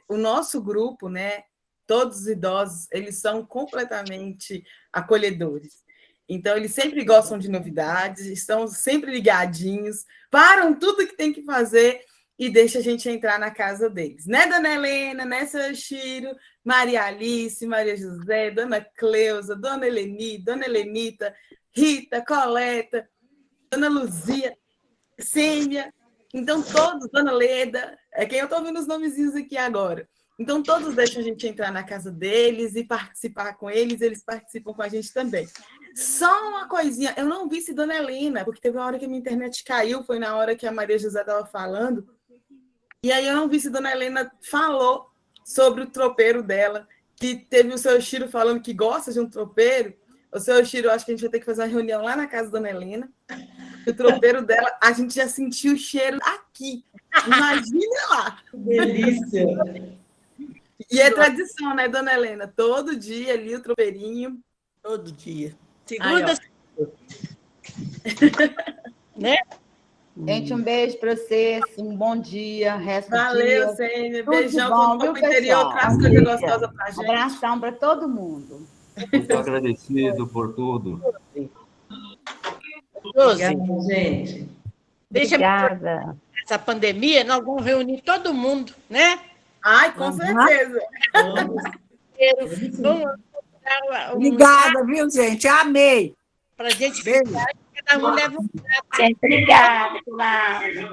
o nosso grupo, né, todos os idosos, eles são completamente acolhedores. Então, eles sempre gostam de novidades, estão sempre ligadinhos, param tudo que tem que fazer e deixa a gente entrar na casa deles. Né, Dona Helena, né, seu Chiro, Maria Alice, Maria José, Dona Cleusa, Dona Eleni, Dona Helenita, Rita, Coleta, Dona Luzia, Sênia, então todos, Dona Leda, é quem eu estou ouvindo os nomezinhos aqui agora. Então todos deixam a gente entrar na casa deles e participar com eles, eles participam com a gente também. Só uma coisinha, eu não vi se Dona Helena, porque teve uma hora que a minha internet caiu, foi na hora que a Maria José estava falando, e aí eu não vi se Dona Helena falou sobre o tropeiro dela, que teve o seu Chiro falando que gosta de um tropeiro. O seu Chiro, acho que a gente vai ter que fazer uma reunião lá na casa da Dona Helena. O tropeiro dela, a gente já sentiu o cheiro aqui. Imagina lá. Que delícia. E é tradição, né, Dona Helena? Todo dia ali o tropeirinho. Todo dia. Aí, Segunda, né? Gente, um beijo para vocês, um bom dia, resto do Valeu, dia. Sênia. Tudo de Beijão, bom, vamos viu, para o interior, pessoal? traz Bom coisa dia. gostosa para gente. Abração para todo mundo. Muito agradecido por tudo. Josi, gente. deixa Obrigada. essa pandemia, nós vamos reunir todo mundo, né? Ai, com certeza. Vamos Obrigada, viu, gente? Amei. para a gente ficar, cada um leva um prato. Gente, obrigada, Cláudia.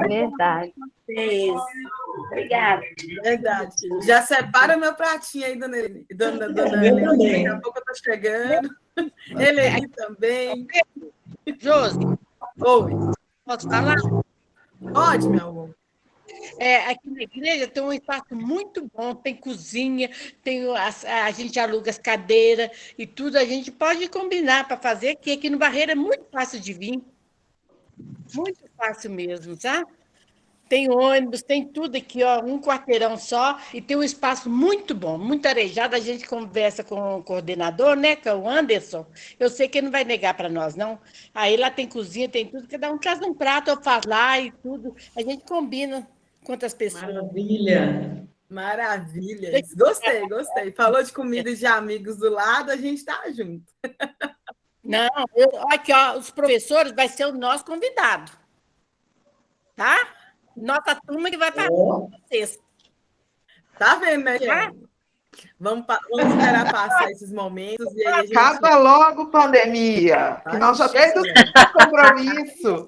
Verdade. Obrigada. Verdade. Já separa meu pratinho aí, dona Helene. Dona Helene. Daqui a pouco eu estou chegando. Helene também. Josi, oi. Posso falar? Pode, meu amor. Aqui na igreja tem um espaço muito bom, tem cozinha, a gente aluga as cadeiras e tudo, a gente pode combinar para fazer, que aqui no Barreiro é muito fácil de vir. Muito fácil mesmo, tá? Tem ônibus, tem tudo aqui, ó, um quarteirão só, e tem um espaço muito bom, muito arejado. A gente conversa com o coordenador, né, que é o Anderson. Eu sei que ele não vai negar para nós, não. Aí lá tem cozinha, tem tudo, cada um traz um prato, eu faço lá e tudo. A gente combina quantas pessoas. Maravilha. Maravilha. Gostei, gostei. Falou de comida e de amigos do lado, a gente está junto. Não, aqui, ó, os professores vai ser o nosso convidado. Tá? Nossa turma que vai estar com vocês. Tá vendo, né, gente? Vamos esperar passar esses momentos. E aí a gente... Acaba logo, pandemia, que nós já temos compromisso.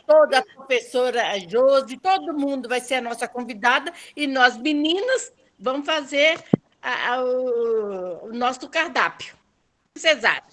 Toda a professora Josi, todo mundo vai ser a nossa convidada e nós, meninas, vamos fazer o nosso cardápio. O que vocês acham?